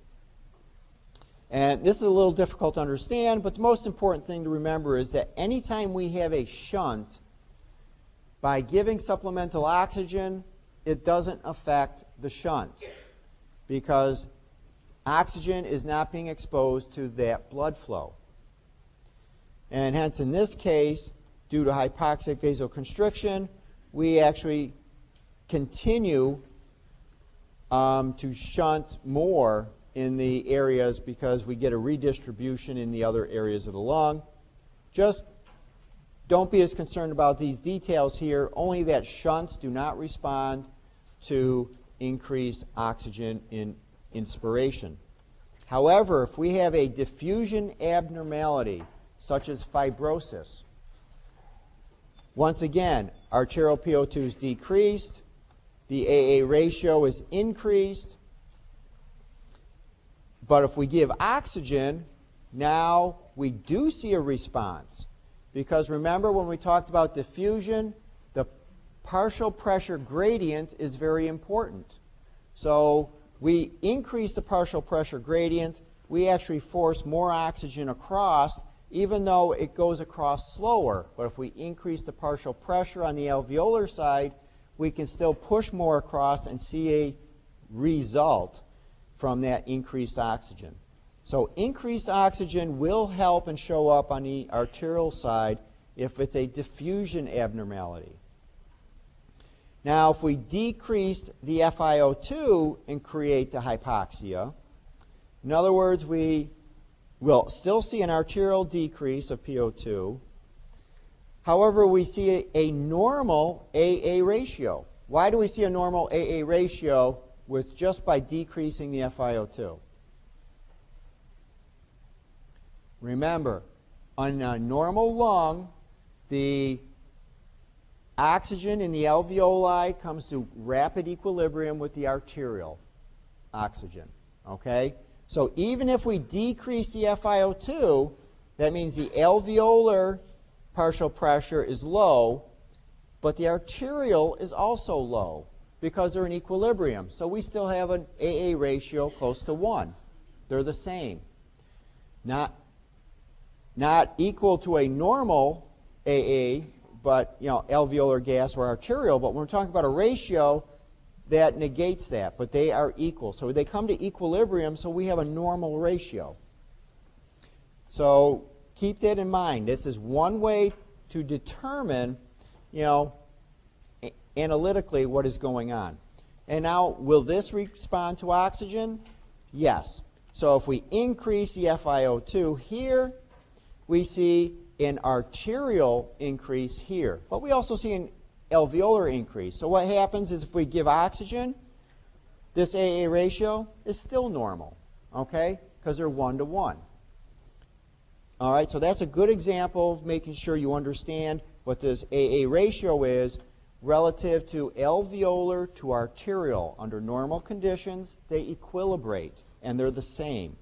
And this is a little difficult to understand, but the most important thing to remember is that anytime we have a shunt, by giving supplemental oxygen, it doesn't affect the shunt because oxygen is not being exposed to that blood flow. And hence, in this case, due to hypoxic vasoconstriction, we actually continue to shunt more in the areas because we get a redistribution in the other areas of the lung. Just don't be as concerned about these details here, only that shunts do not respond to increased oxygen in inspiration. However, if we have a diffusion abnormality, such as fibrosis, once again, arterial PO2 is decreased, the AA ratio is increased, but if we give oxygen, now we do see a response. Because remember when we talked about diffusion, the partial pressure gradient is very important. So we increase the partial pressure gradient, we actually force more oxygen across, even though it goes across slower. But if we increase the partial pressure on the alveolar side, we can still push more across and see a result from that increased oxygen. So increased oxygen will help and show up on the arterial side if it's a diffusion abnormality. Now, if we decreased the FiO2 and create the hypoxia, in other words, we will still see an arterial decrease of PO2. However, we see a normal AA ratio. Why do we see a normal AA ratio with just by decreasing the FiO2? Remember, on a normal lung, the oxygen in the alveoli comes to rapid equilibrium with the arterial oxygen. Okay? So even if we decrease the FiO2, that means the alveolar partial pressure is low, but the arterial is also low because they're in equilibrium. So we still have an AA ratio close to 1. They're the same. Not equal to a normal AA, but alveolar gas or arterial, but when we're talking about a ratio, that negates that, but they are equal. So they come to equilibrium, so we have a normal ratio. So keep that in mind. This is one way to determine, analytically what is going on. And now, will this respond to oxygen? Yes. So if we increase the FiO2 here, we see an arterial increase here. But we also see an alveolar increase. So what happens is if we give oxygen, this AA ratio is still normal, okay? Because they're 1 to 1. All right, so that's a good example of making sure you understand what this AA ratio is relative to alveolar to arterial. Under normal conditions, they equilibrate, and they're the same.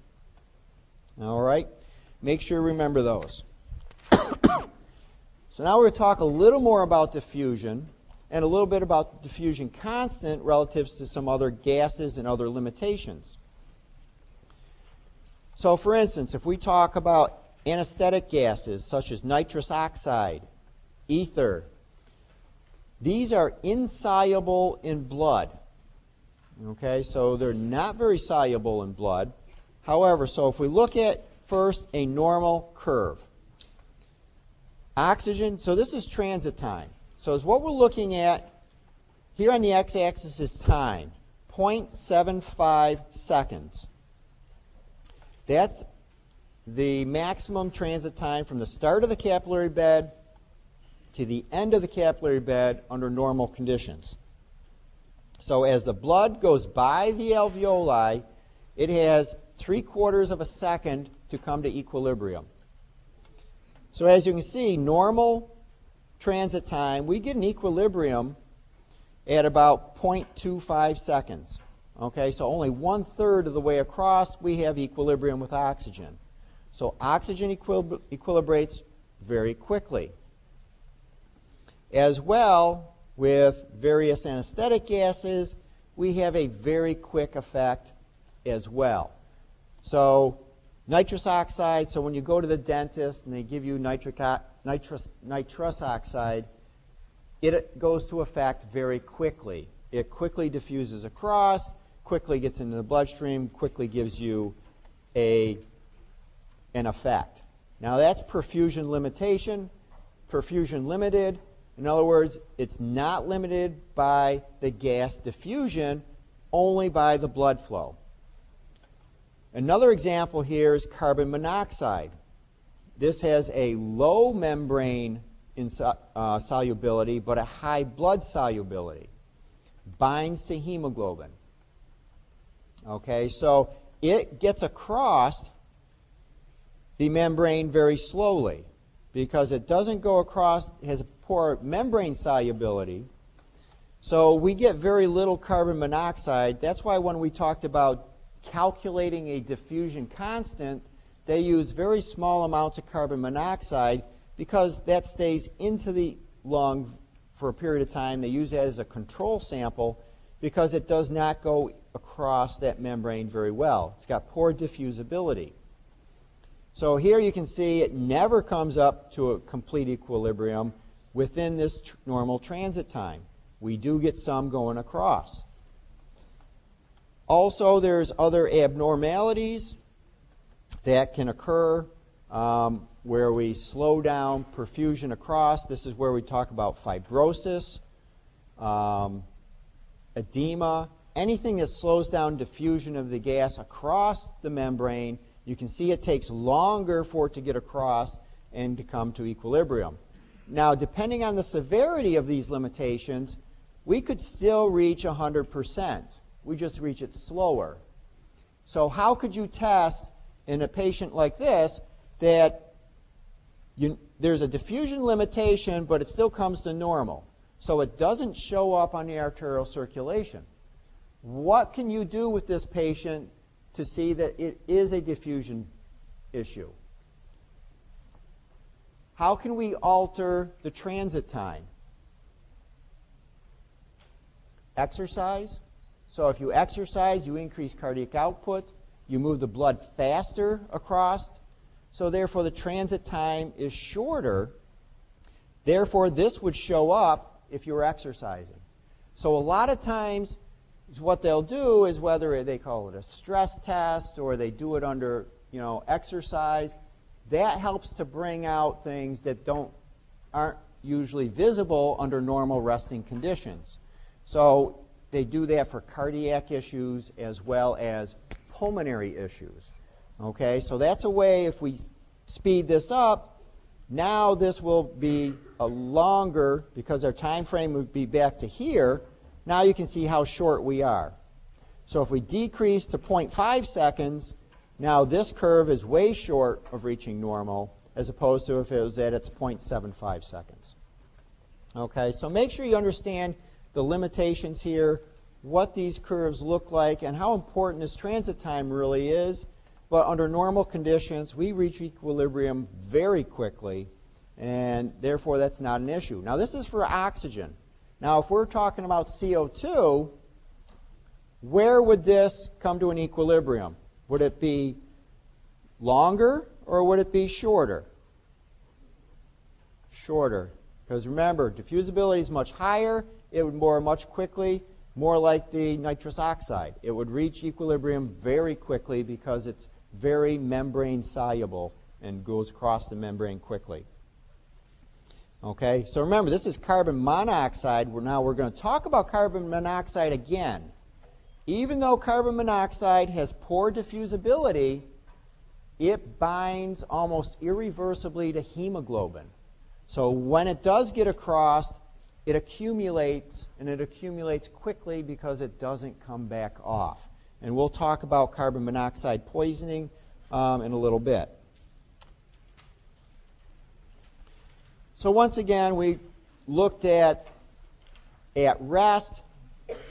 All right, make sure you remember those. So now we're going to talk a little more about diffusion and a little bit about the diffusion constant relative to some other gases and other limitations. So for instance, if we talk about anesthetic gases such as nitrous oxide, ether, These are insoluble in blood. Okay, so they're not very soluble in blood. However, so if we look at first a normal curve, oxygen, so this is transit time. So as what we're looking at here on the x-axis is time, 0.75 seconds. That's the maximum transit time from the start of the capillary bed to the end of the capillary bed under normal conditions. So as the blood goes by the alveoli, it has 3/4 of a second to come to equilibrium. So as you can see, normal transit time, we get an equilibrium at about 0.25 seconds. Okay, so only 1/3 of the way across, we have equilibrium with oxygen. So oxygen equilibrates very quickly. As well, with various anesthetic gases, we have a very quick effect as well. So nitrous oxide, so when you go to the dentist and they give you nitrous oxide, it goes to effect very quickly. It quickly diffuses across, quickly gets into the bloodstream, quickly gives you an effect. Now that's perfusion limitation, perfusion limited. In other words, it's not limited by the gas diffusion, only by the blood flow. Another example here is carbon monoxide. This has a low membrane solubility, but a high blood solubility. Binds to hemoglobin. Okay, so it gets across the membrane very slowly because it doesn't go across, it has a poor membrane solubility. So we get very little carbon monoxide. That's why when we talked about calculating a diffusion constant, they use very small amounts of carbon monoxide because that stays into the lung for a period of time. They use that as a control sample because it does not go across that membrane very well. It's got poor diffusibility. So here you can see it never comes up to a complete equilibrium within this normal transit time. We do get some going across. Also, there's other abnormalities that can occur where we slow down perfusion across. This is where we talk about fibrosis, edema, anything that slows down diffusion of the gas across the membrane. You can see it takes longer for it to get across and to come to equilibrium. Now, depending on the severity of these limitations, we could still reach 100%. We just reach it slower. So how could you test in a patient like this that there's a diffusion limitation, but it still comes to normal? So it doesn't show up on the arterial circulation. What can you do with this patient to see that it is a diffusion issue? How can we alter the transit time? Exercise. So if you exercise, you increase cardiac output, you move the blood faster across, so therefore the transit time is shorter. Therefore, this would show up if you were exercising. So a lot of times, what they'll do is whether they call it a stress test or they do it under, exercise, that helps to bring out things that aren't usually visible under normal resting conditions. So they do that for cardiac issues as well as pulmonary issues. Okay, so that's a way, if we speed this up, now this will be a longer, because our time frame would be back to here. Now you can see how short we are. So if we decrease to 0.5 seconds, now this curve is way short of reaching normal, as opposed to if it was at its 0.75 seconds. Okay, so make sure you understand the limitations here, what these curves look like, and how important this transit time really is. But under normal conditions, we reach equilibrium very quickly, and therefore that's not an issue. Now this is for oxygen. Now if we're talking about CO2, where would this come to an equilibrium? Would it be longer or would it be shorter? Shorter. Because remember, diffusibility is much higher. It would bore much quickly, more like the nitrous oxide. It would reach equilibrium very quickly because it's very membrane soluble and goes across the membrane quickly. Okay, so remember, this is carbon monoxide. Now we're going to talk about carbon monoxide again. Even though carbon monoxide has poor diffusibility, it binds almost irreversibly to hemoglobin. So when it does get across, it accumulates, and it accumulates quickly because it doesn't come back off. And we'll talk about carbon monoxide poisoning in a little bit. So once again, we looked at rest,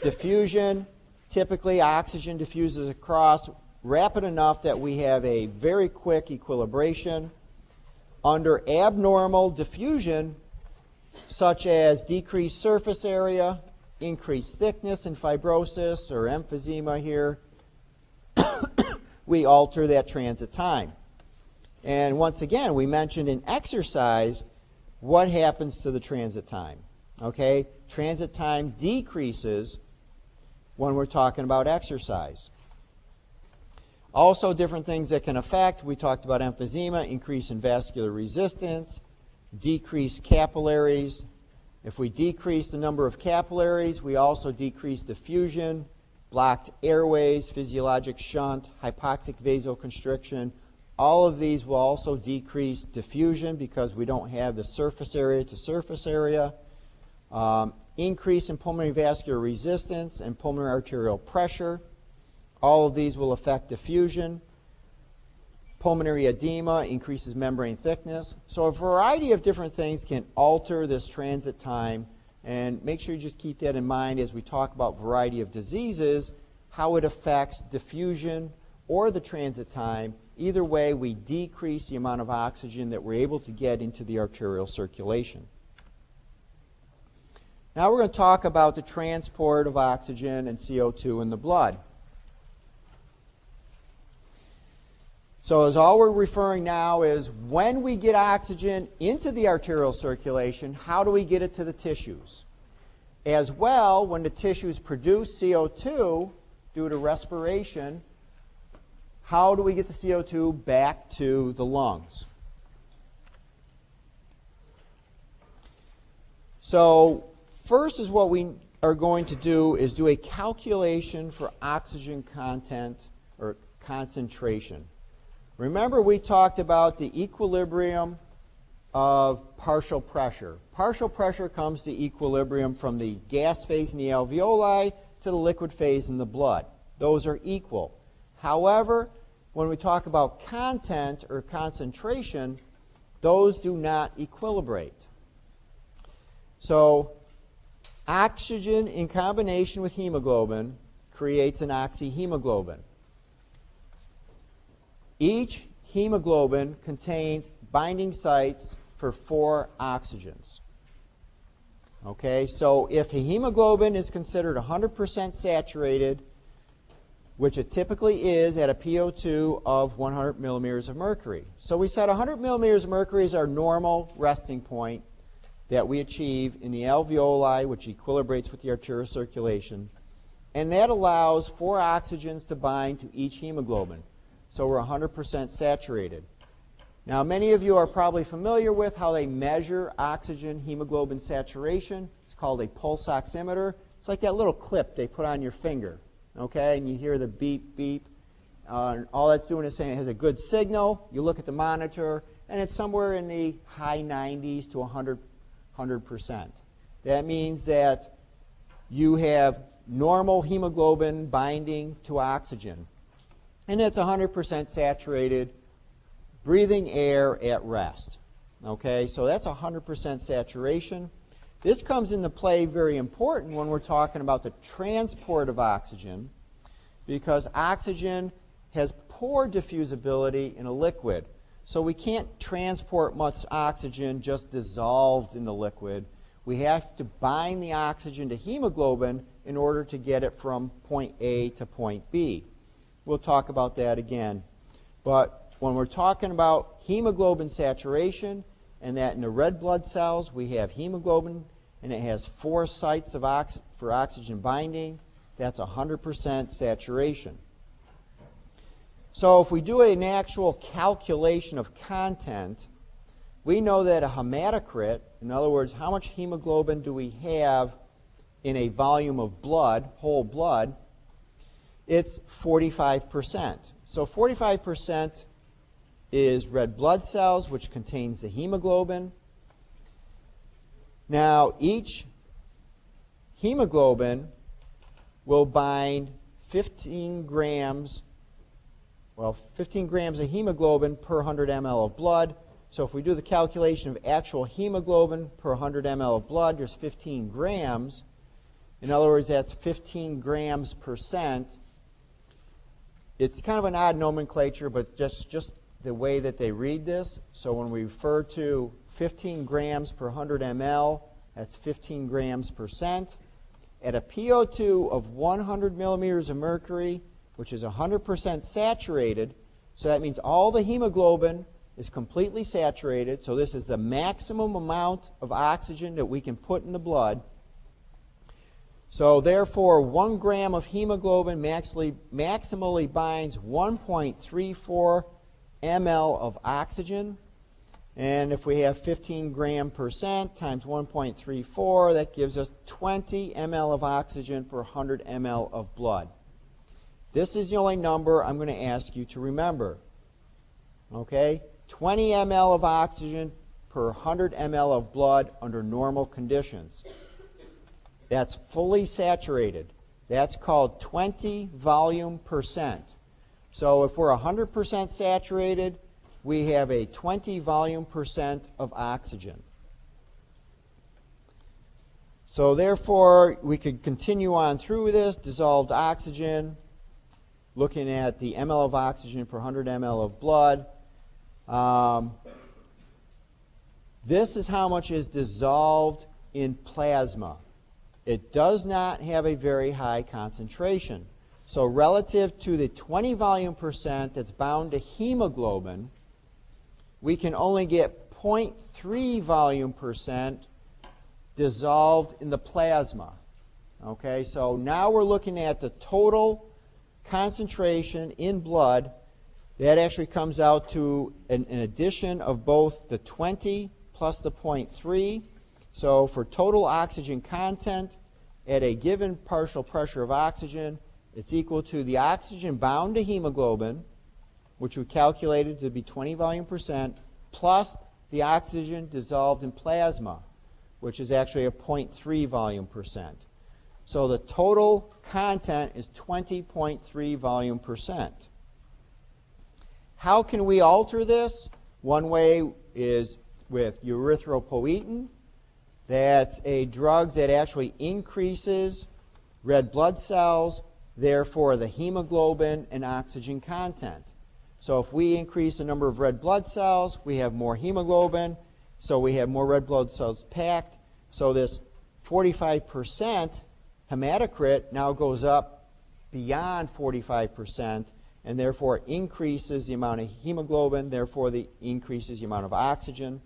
diffusion. Typically, oxygen diffuses across rapid enough that we have a very quick equilibration. Under abnormal diffusion, such as decreased surface area, increased thickness and fibrosis, or emphysema here, we alter that transit time. And once again, we mentioned in exercise, what happens to the transit time? Okay, transit time decreases when we're talking about exercise. Also, different things that can affect, we talked about emphysema, increase in vascular resistance, decrease capillaries. If we decrease the number of capillaries, we also decrease diffusion, blocked airways, physiologic shunt, hypoxic vasoconstriction. All of these will also decrease diffusion because we don't have the surface area to surface area. Increase in pulmonary vascular resistance and pulmonary arterial pressure. All of these will affect diffusion. Pulmonary edema increases membrane thickness. So a variety of different things can alter this transit time. And make sure you just keep that in mind as we talk about variety of diseases, how it affects diffusion or the transit time. Either way, we decrease the amount of oxygen that we're able to get into the arterial circulation. Now we're going to talk about the transport of oxygen and CO2 in the blood. So as all we're referring now is when we get oxygen into the arterial circulation, how do we get it to the tissues? As well, when the tissues produce CO2 due to respiration, how do we get the CO2 back to the lungs? So first is what we are going to do is do a calculation for oxygen content or concentration. Remember, we talked about the equilibrium of partial pressure. Partial pressure comes to equilibrium from the gas phase in the alveoli to the liquid phase in the blood. Those are equal. However, when we talk about content or concentration, those do not equilibrate. So oxygen in combination with hemoglobin creates an oxyhemoglobin. Each hemoglobin contains binding sites for 4 oxygens. Okay, so if a hemoglobin is considered 100% saturated, which it typically is at a PO2 of 100 millimeters of mercury. So we said 100 millimeters of mercury is our normal resting point that we achieve in the alveoli, which equilibrates with the arterial circulation. And that allows 4 oxygens to bind to each hemoglobin. So we're 100% saturated. Now, many of you are probably familiar with how they measure oxygen hemoglobin saturation. It's called a pulse oximeter. It's like that little clip they put on your finger. Okay, and you hear the beep, beep. All that's doing is saying it has a good signal. You look at the monitor, and it's somewhere in the high 90s to 100%. That means that you have normal hemoglobin binding to oxygen. And it's 100% saturated, breathing air at rest. Okay, so that's 100% saturation. This comes into play very important when we're talking about the transport of oxygen, because oxygen has poor diffusibility in a liquid. So we can't transport much oxygen just dissolved in the liquid. We have to bind the oxygen to hemoglobin in order to get it from point A to point B. We'll talk about that again. But when we're talking about hemoglobin saturation, and that in the red blood cells we have hemoglobin, and it has 4 sites of for oxygen binding. That's 100% saturation. So if we do an actual calculation of content, we know that a hematocrit, in other words, how much hemoglobin do we have in a volume of blood, whole blood, it's 45%. So 45% is red blood cells, which contains the hemoglobin. Now, each hemoglobin will bind 15 grams of hemoglobin per 100 ml of blood. So if we do the calculation of actual hemoglobin per 100 ml of blood, there's 15 grams. In other words, that's 15 grams percent. It's kind of an odd nomenclature, but just the way that they read this. So when we refer to 15 grams per 100 ml, that's 15 grams percent. At a PO2 of 100 millimeters of mercury, which is 100% saturated, so that means all the hemoglobin is completely saturated, so this is the maximum amount of oxygen that we can put in the blood. So therefore, 1 gram of hemoglobin maximally binds 1.34 ml of oxygen. And if we have 15 gram percent times 1.34, that gives us 20 ml of oxygen per 100 ml of blood. This is the only number I'm going to ask you to remember. Okay? 20 ml of oxygen per 100 ml of blood under normal conditions. That's fully saturated. That's called 20 volume percent. So if we're 100% saturated, we have a 20 volume percent of oxygen. So therefore, we could continue on through this, dissolved oxygen, looking at the ml of oxygen per 100 ml of blood. This is how much is dissolved in plasma. It does not have a very high concentration. So relative to the 20 volume percent that's bound to hemoglobin, we can only get 0.3 volume percent dissolved in the plasma. Okay, so now we're looking at the total concentration in blood. That actually comes out to an addition of both the 20 plus the 0.3. So for total oxygen content at a given partial pressure of oxygen, it's equal to the oxygen bound to hemoglobin, which we calculated to be 20 volume percent, plus the oxygen dissolved in plasma, which is actually a 0.3 volume percent. So the total content is 20.3 volume percent. How can we alter this? One way is with erythropoietin. That's a drug that actually increases red blood cells, therefore the hemoglobin and oxygen content. So if we increase the number of red blood cells, we have more hemoglobin, so we have more red blood cells packed. So this 45% hematocrit now goes up beyond 45%, and therefore increases the amount of hemoglobin, therefore increases the amount of oxygen.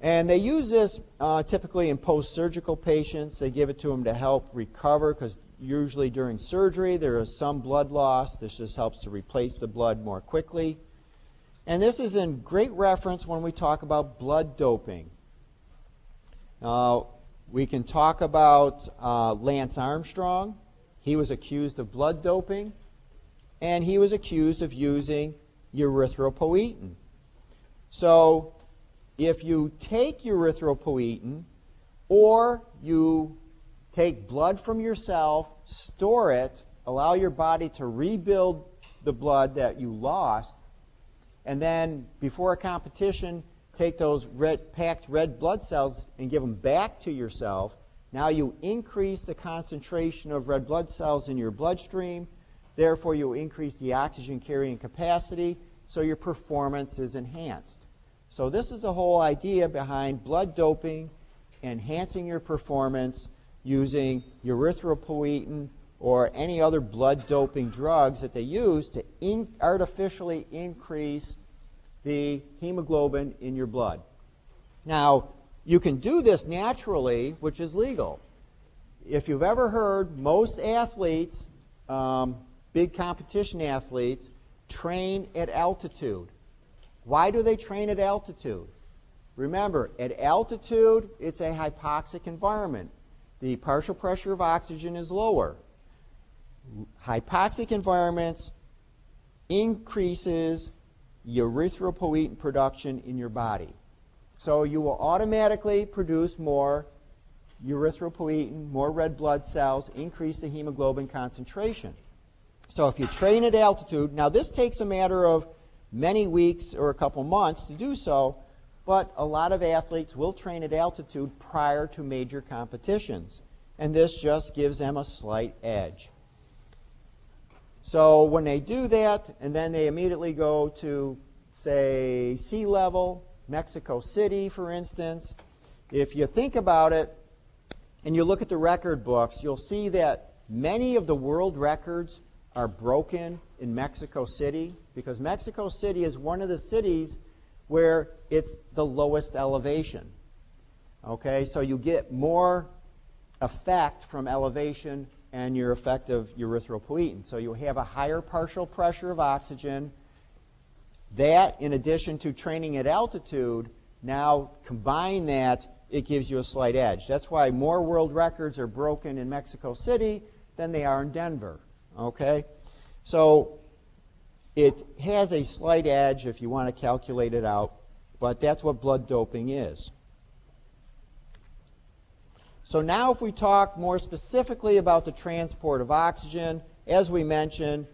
And they use this typically in post-surgical patients. They give it to them to help recover, because usually during surgery there is some blood loss. This just helps to replace the blood more quickly. And this is in great reference when we talk about blood doping. We can talk about Lance Armstrong. He was accused of blood doping, and he was accused of using erythropoietin. So if you take erythropoietin, or you take blood from yourself, store it, allow your body to rebuild the blood that you lost, and then before a competition, take those packed red blood cells and give them back to yourself, now you increase the concentration of red blood cells in your bloodstream, therefore you increase the oxygen carrying capacity, so your performance is enhanced. So this is the whole idea behind blood doping, enhancing your performance using erythropoietin or any other blood doping drugs that they use to artificially increase the hemoglobin in your blood. Now, you can do this naturally, which is legal. If you've ever heard, most athletes, big competition athletes, train at altitude. Why do they train at altitude? Remember, at altitude, it's a hypoxic environment. The partial pressure of oxygen is lower. Hypoxic environments increases erythropoietin production in your body. So you will automatically produce more erythropoietin, more red blood cells, increase the hemoglobin concentration. So if you train at altitude, now this takes a matter of many weeks or a couple months to do so, but a lot of athletes will train at altitude prior to major competitions, and this just gives them a slight edge. So when they do that, and then they immediately go to, say, sea level, Mexico City, for instance, if you think about it and you look at the record books, you'll see that many of the world records are broken in Mexico City, because Mexico City is one of the cities where it's the lowest elevation. Okay, so you get more effect from elevation and your effective erythropoietin. So you have a higher partial pressure of oxygen. That, in addition to training at altitude, now combine that, it gives you a slight edge. That's why more world records are broken in Mexico City than they are in Denver. Okay? So it has a slight edge if you want to calculate it out, but that's what blood doping is. So now if we talk more specifically about the transport of oxygen, as we mentioned,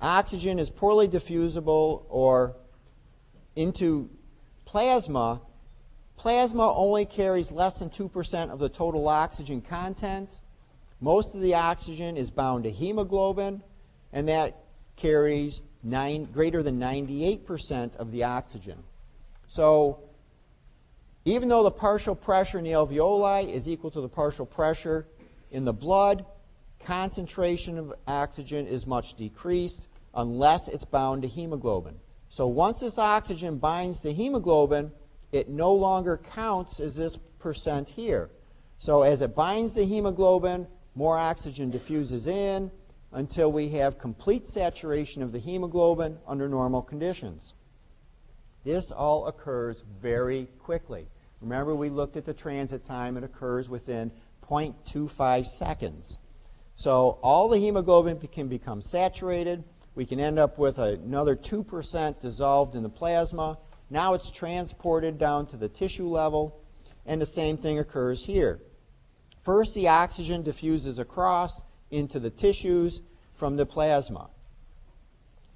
oxygen is poorly diffusible or into plasma. Plasma only carries less than 2% of the total oxygen content. Most of the oxygen is bound to hemoglobin, and that carries greater than 98% of the oxygen. So even though the partial pressure in the alveoli is equal to the partial pressure in the blood, concentration of oxygen is much decreased unless it's bound to hemoglobin. So once this oxygen binds to hemoglobin, it no longer counts as this percent here. So as it binds to hemoglobin, more oxygen diffuses in until we have complete saturation of the hemoglobin under normal conditions. This all occurs very quickly. Remember, we looked at the transit time. It occurs within 0.25 seconds. So all the hemoglobin can become saturated. We can end up with another 2% dissolved in the plasma. Now it's transported down to the tissue level, and the same thing occurs here. First, the oxygen diffuses across into the tissues from the plasma,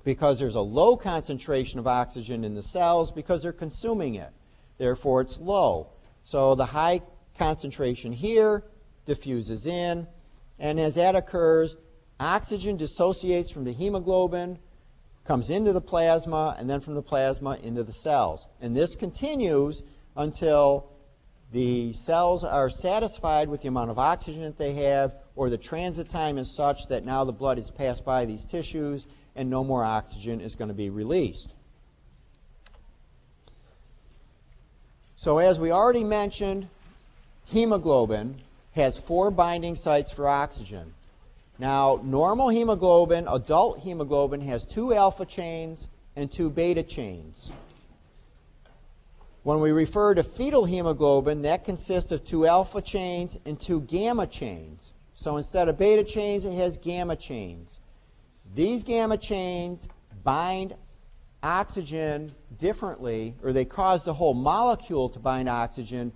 because there's a low concentration of oxygen in the cells because they're consuming it. Therefore, it's low. So the high concentration here diffuses in, and as that occurs, oxygen dissociates from the hemoglobin, comes into the plasma, and then from the plasma into the cells. And this continues until the cells are satisfied with the amount of oxygen that they have, or the transit time is such that now the blood has passed by these tissues and no more oxygen is going to be released. So as we already mentioned, hemoglobin has 4 binding sites for oxygen. Now, normal hemoglobin, adult hemoglobin, has 2 alpha chains and 2 beta chains. When we refer to fetal hemoglobin, that consists of 2 alpha chains and 2 gamma chains. So instead of beta chains, it has gamma chains. These gamma chains bind oxygen differently, or they cause the whole molecule to bind oxygen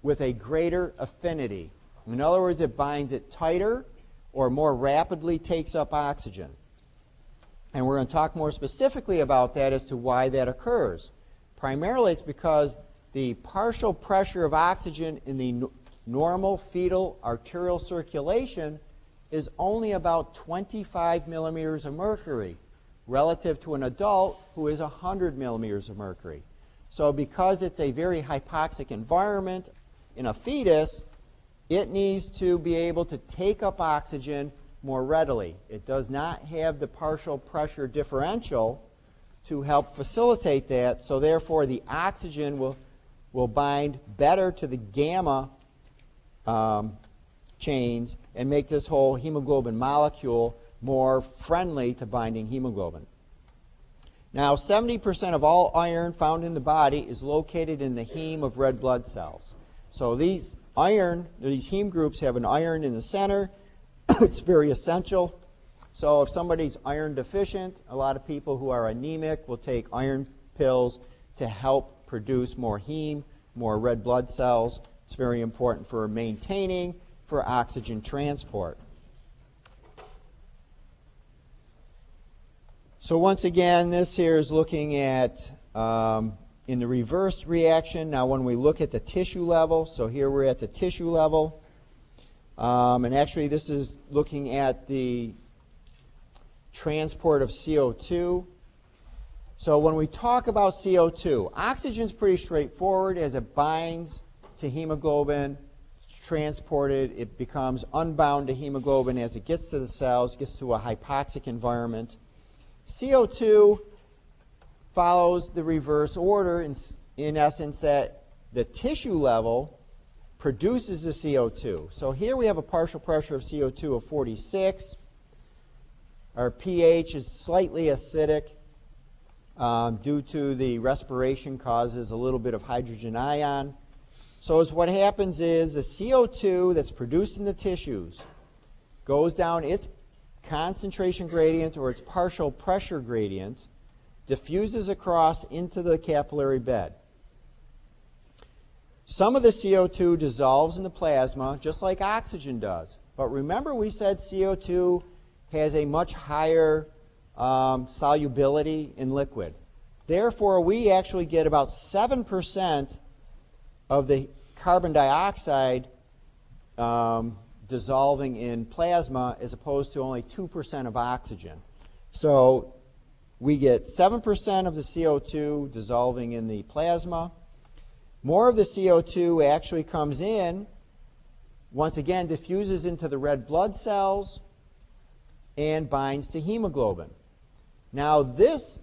with a greater affinity. In other words, it binds it tighter or more rapidly takes up oxygen. And we're going to talk more specifically about that as to why that occurs. Primarily, it's because the partial pressure of oxygen in the normal fetal arterial circulation is only about 25 millimeters of mercury relative to an adult who is 100 millimeters of mercury. So because it's a very hypoxic environment in a fetus, it needs to be able to take up oxygen more readily. It does not have the partial pressure differential to help facilitate that. So therefore, the oxygen will bind better to the gamma chains and make this whole hemoglobin molecule more friendly to binding hemoglobin. Now, 70% of all iron found in the body is located in the heme of red blood cells. So these heme groups have an iron in the center. It's very essential. So if somebody's iron deficient, a lot of people who are anemic will take iron pills to help produce more heme, more red blood cells. It's very important for maintaining, for oxygen transport. So once again, this here is looking at in the reverse reaction. Now when we look at the tissue level, so here we're at the tissue level, and actually this is looking at the transport of CO2. So when we talk about CO2, oxygen is pretty straightforward. As it binds to hemoglobin, it's transported, it becomes unbound to hemoglobin as it gets to the cells, gets to a hypoxic environment. CO2 follows the reverse order in essence, that the tissue level produces the CO2. So here we have a partial pressure of CO2 of 46. Our pH is slightly acidic due to the respiration causes a little bit of hydrogen ion. So what happens is the CO2 that's produced in the tissues goes down its concentration gradient or its partial pressure gradient, diffuses across into the capillary bed. Some of the CO2 dissolves in the plasma just like oxygen does. But remember we said CO2 has a much higher solubility in liquid. Therefore, we actually get about 7% of the carbon dioxide dissolving in plasma as opposed to only 2% of oxygen. So we get 7% of the CO2 dissolving in the plasma. More of the CO2 actually comes in, once again diffuses into the red blood cells and binds to hemoglobin. Now this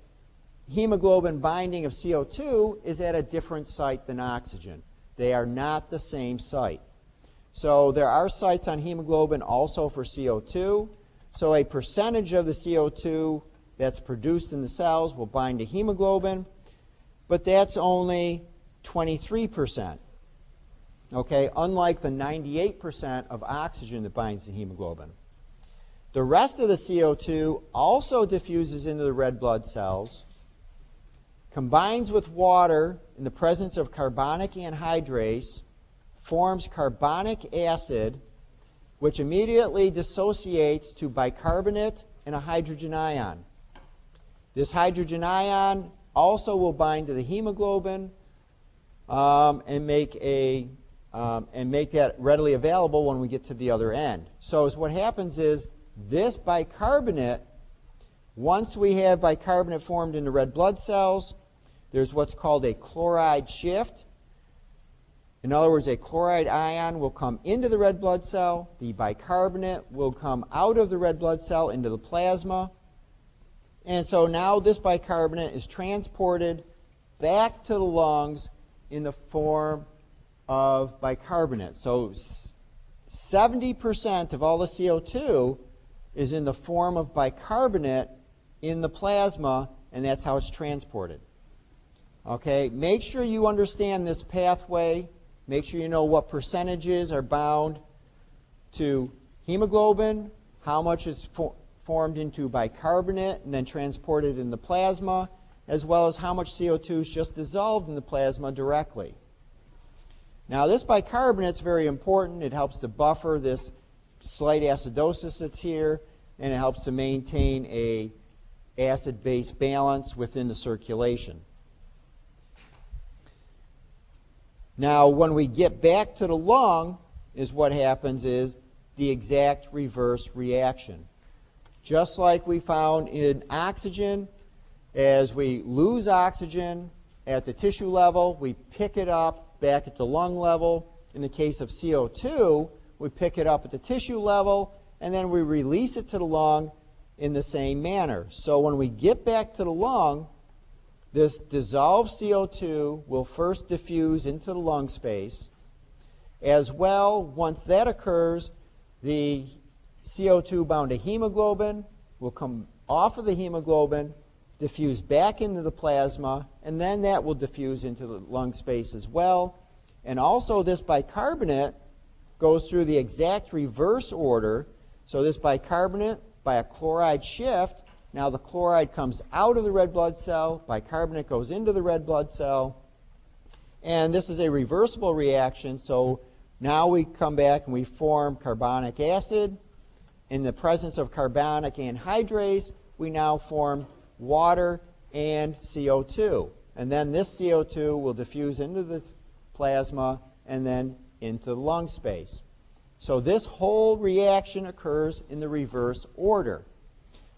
hemoglobin binding of CO2 is at a different site than oxygen. They are not the same site. So there are sites on hemoglobin also for CO2. So a percentage of the CO2 that's produced in the cells will bind to hemoglobin, but that's only 23%. Okay, unlike the 98% of oxygen that binds to hemoglobin. The rest of the CO2 also diffuses into the red blood cells, combines with water in the presence of carbonic anhydrase, forms carbonic acid, which immediately dissociates to bicarbonate and a hydrogen ion. This hydrogen ion also will bind to the hemoglobin and make that readily available when we get to the other end. So what happens is this bicarbonate, once we have bicarbonate formed in the red blood cells, there's what's called a chloride shift. In other words, a chloride ion will come into the red blood cell. The bicarbonate will come out of the red blood cell into the plasma. And so now this bicarbonate is transported back to the lungs in the form of bicarbonate. So 70% of all the CO2 is in the form of bicarbonate in the plasma, and that's how it's transported. Okay, make sure you understand this pathway. Make sure you know what percentages are bound to hemoglobin, how much is formed into bicarbonate and then transported in the plasma, as well as how much CO2 is just dissolved in the plasma directly. Now this bicarbonate is very important. It helps to buffer this slight acidosis that's here, and it helps to maintain a acid-base balance within the circulation. Now, when we get back to the lung, is what happens is the exact reverse reaction. Just like we found in oxygen, as we lose oxygen at the tissue level, we pick it up back at the lung level. In the case of CO2, we pick it up at the tissue level, and then we release it to the lung in the same manner. So when we get back to the lung, this dissolved CO2 will first diffuse into the lung space. As well, once that occurs, the CO2 bound to hemoglobin will come off of the hemoglobin, diffuse back into the plasma, and then that will diffuse into the lung space as well. And also this bicarbonate goes through the exact reverse order. So this bicarbonate, by a chloride shift, now the chloride comes out of the red blood cell, bicarbonate goes into the red blood cell, and this is a reversible reaction. So now we come back and we form carbonic acid. In the presence of carbonic anhydrase, we now form water and CO2. And then this CO2 will diffuse into the plasma and then into the lung space. So this whole reaction occurs in the reverse order.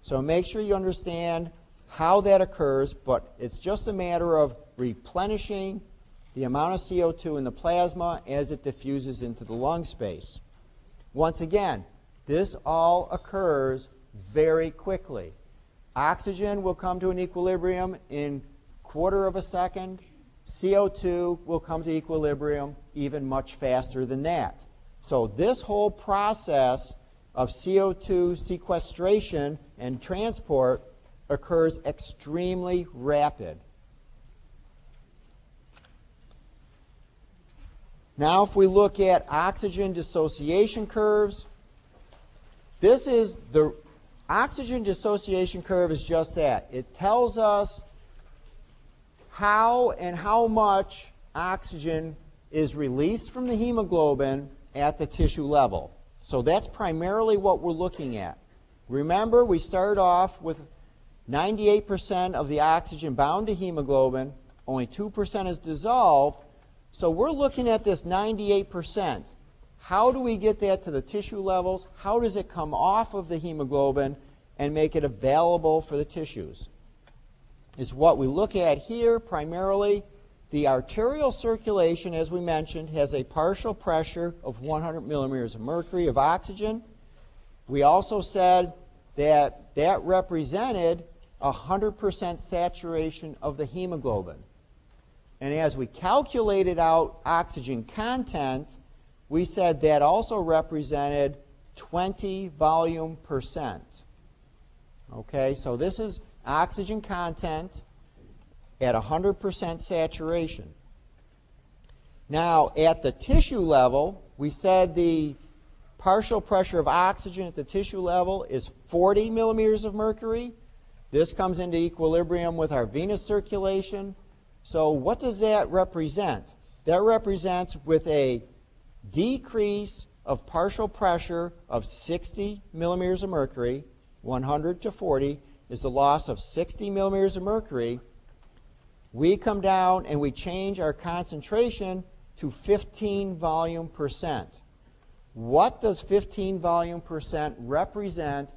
So make sure you understand how that occurs, but it's just a matter of replenishing the amount of CO2 in the plasma as it diffuses into the lung space. Once again, this all occurs very quickly. Oxygen will come to an equilibrium in a quarter of a second. CO2 will come to equilibrium even much faster than that. So this whole process of CO2 sequestration and transport occurs extremely rapid. Now if we look at oxygen dissociation curves, this is the oxygen dissociation curve is just that. It tells us how and how much oxygen is released from the hemoglobin at the tissue level. So that's primarily what we're looking at. Remember, we start off with 98% of the oxygen bound to hemoglobin, only 2% is dissolved. So we're looking at this 98%. How do we get that to the tissue levels? How does it come off of the hemoglobin and make it available for the tissues? Is what we look at here primarily. The arterial circulation, as we mentioned, has a partial pressure of 100 millimeters of mercury of oxygen. We also said that that represented 100% saturation of the hemoglobin. And as we calculated out oxygen content, we said that also represented 20 volume percent. Okay, so this is oxygen content at 100% saturation. Now, at the tissue level, we said the partial pressure of oxygen at the tissue level is 40 millimeters of mercury. This comes into equilibrium with our venous circulation. So what does that represent? That represents with a decrease of partial pressure of 60 millimeters of mercury, 100 to 40 is the loss of 60 millimeters of mercury. We come down and we change our concentration to 15 volume percent. What does 15 volume percent represent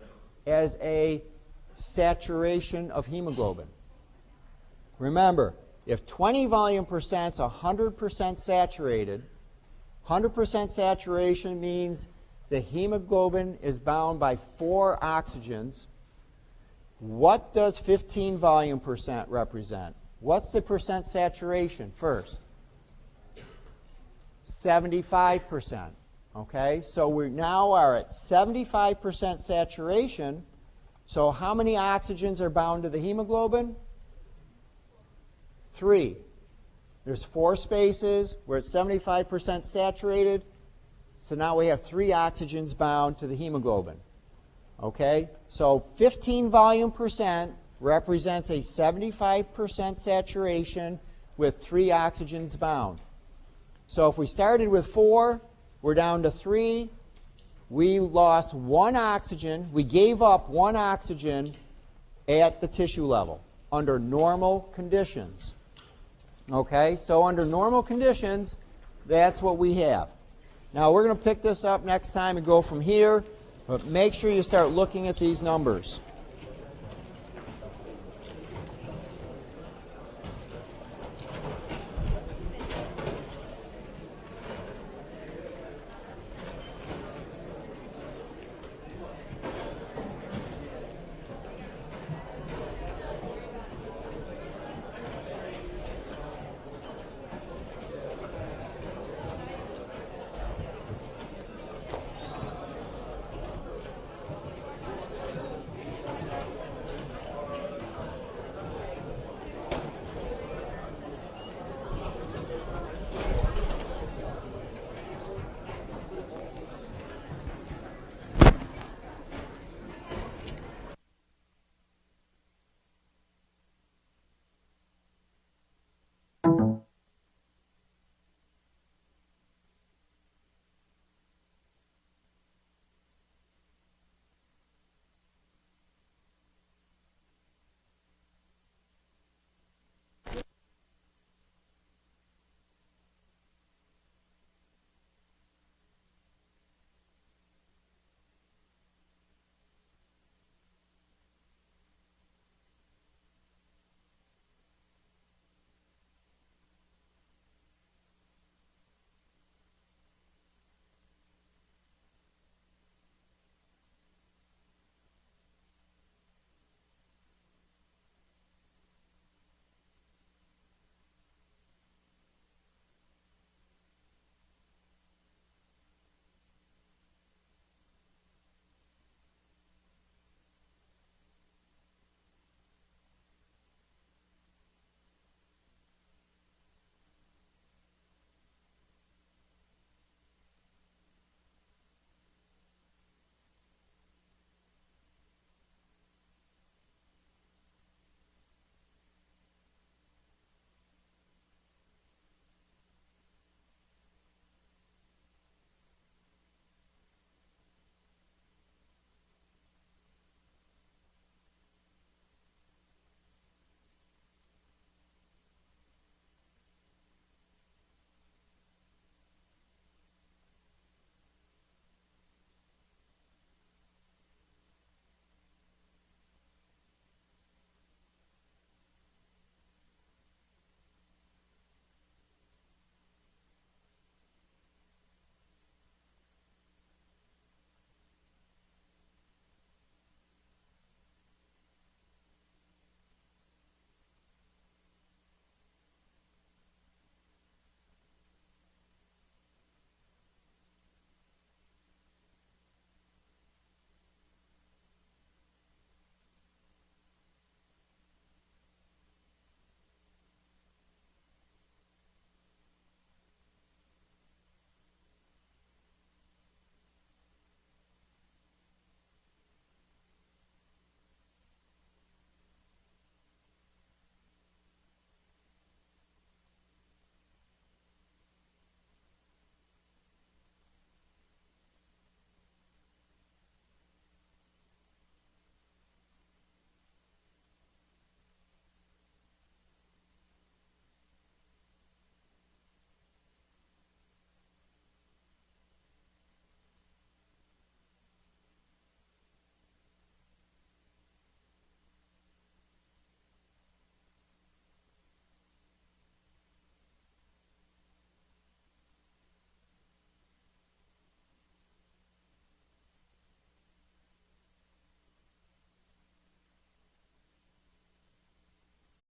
as a saturation of hemoglobin? Remember, if 20 volume percent is 100% saturated, 100% saturation means the hemoglobin is bound by 4 oxygens. What does 15 volume percent represent? What's the percent saturation first? 75%. Okay, so we now are at 75% saturation. So how many oxygens are bound to the hemoglobin? 3. There's 4 spaces. We're at 75% saturated. So now we have 3 oxygens bound to the hemoglobin. Okay, so 15 volume percent represents a 75% saturation with 3 oxygens bound. So if we started with 4, we're down to 3. We lost 1 oxygen. We gave up 1 oxygen at the tissue level under normal conditions. Okay, so under normal conditions, that's what we have. Now we're going to pick this up next time and go from here, but make sure you start looking at these numbers.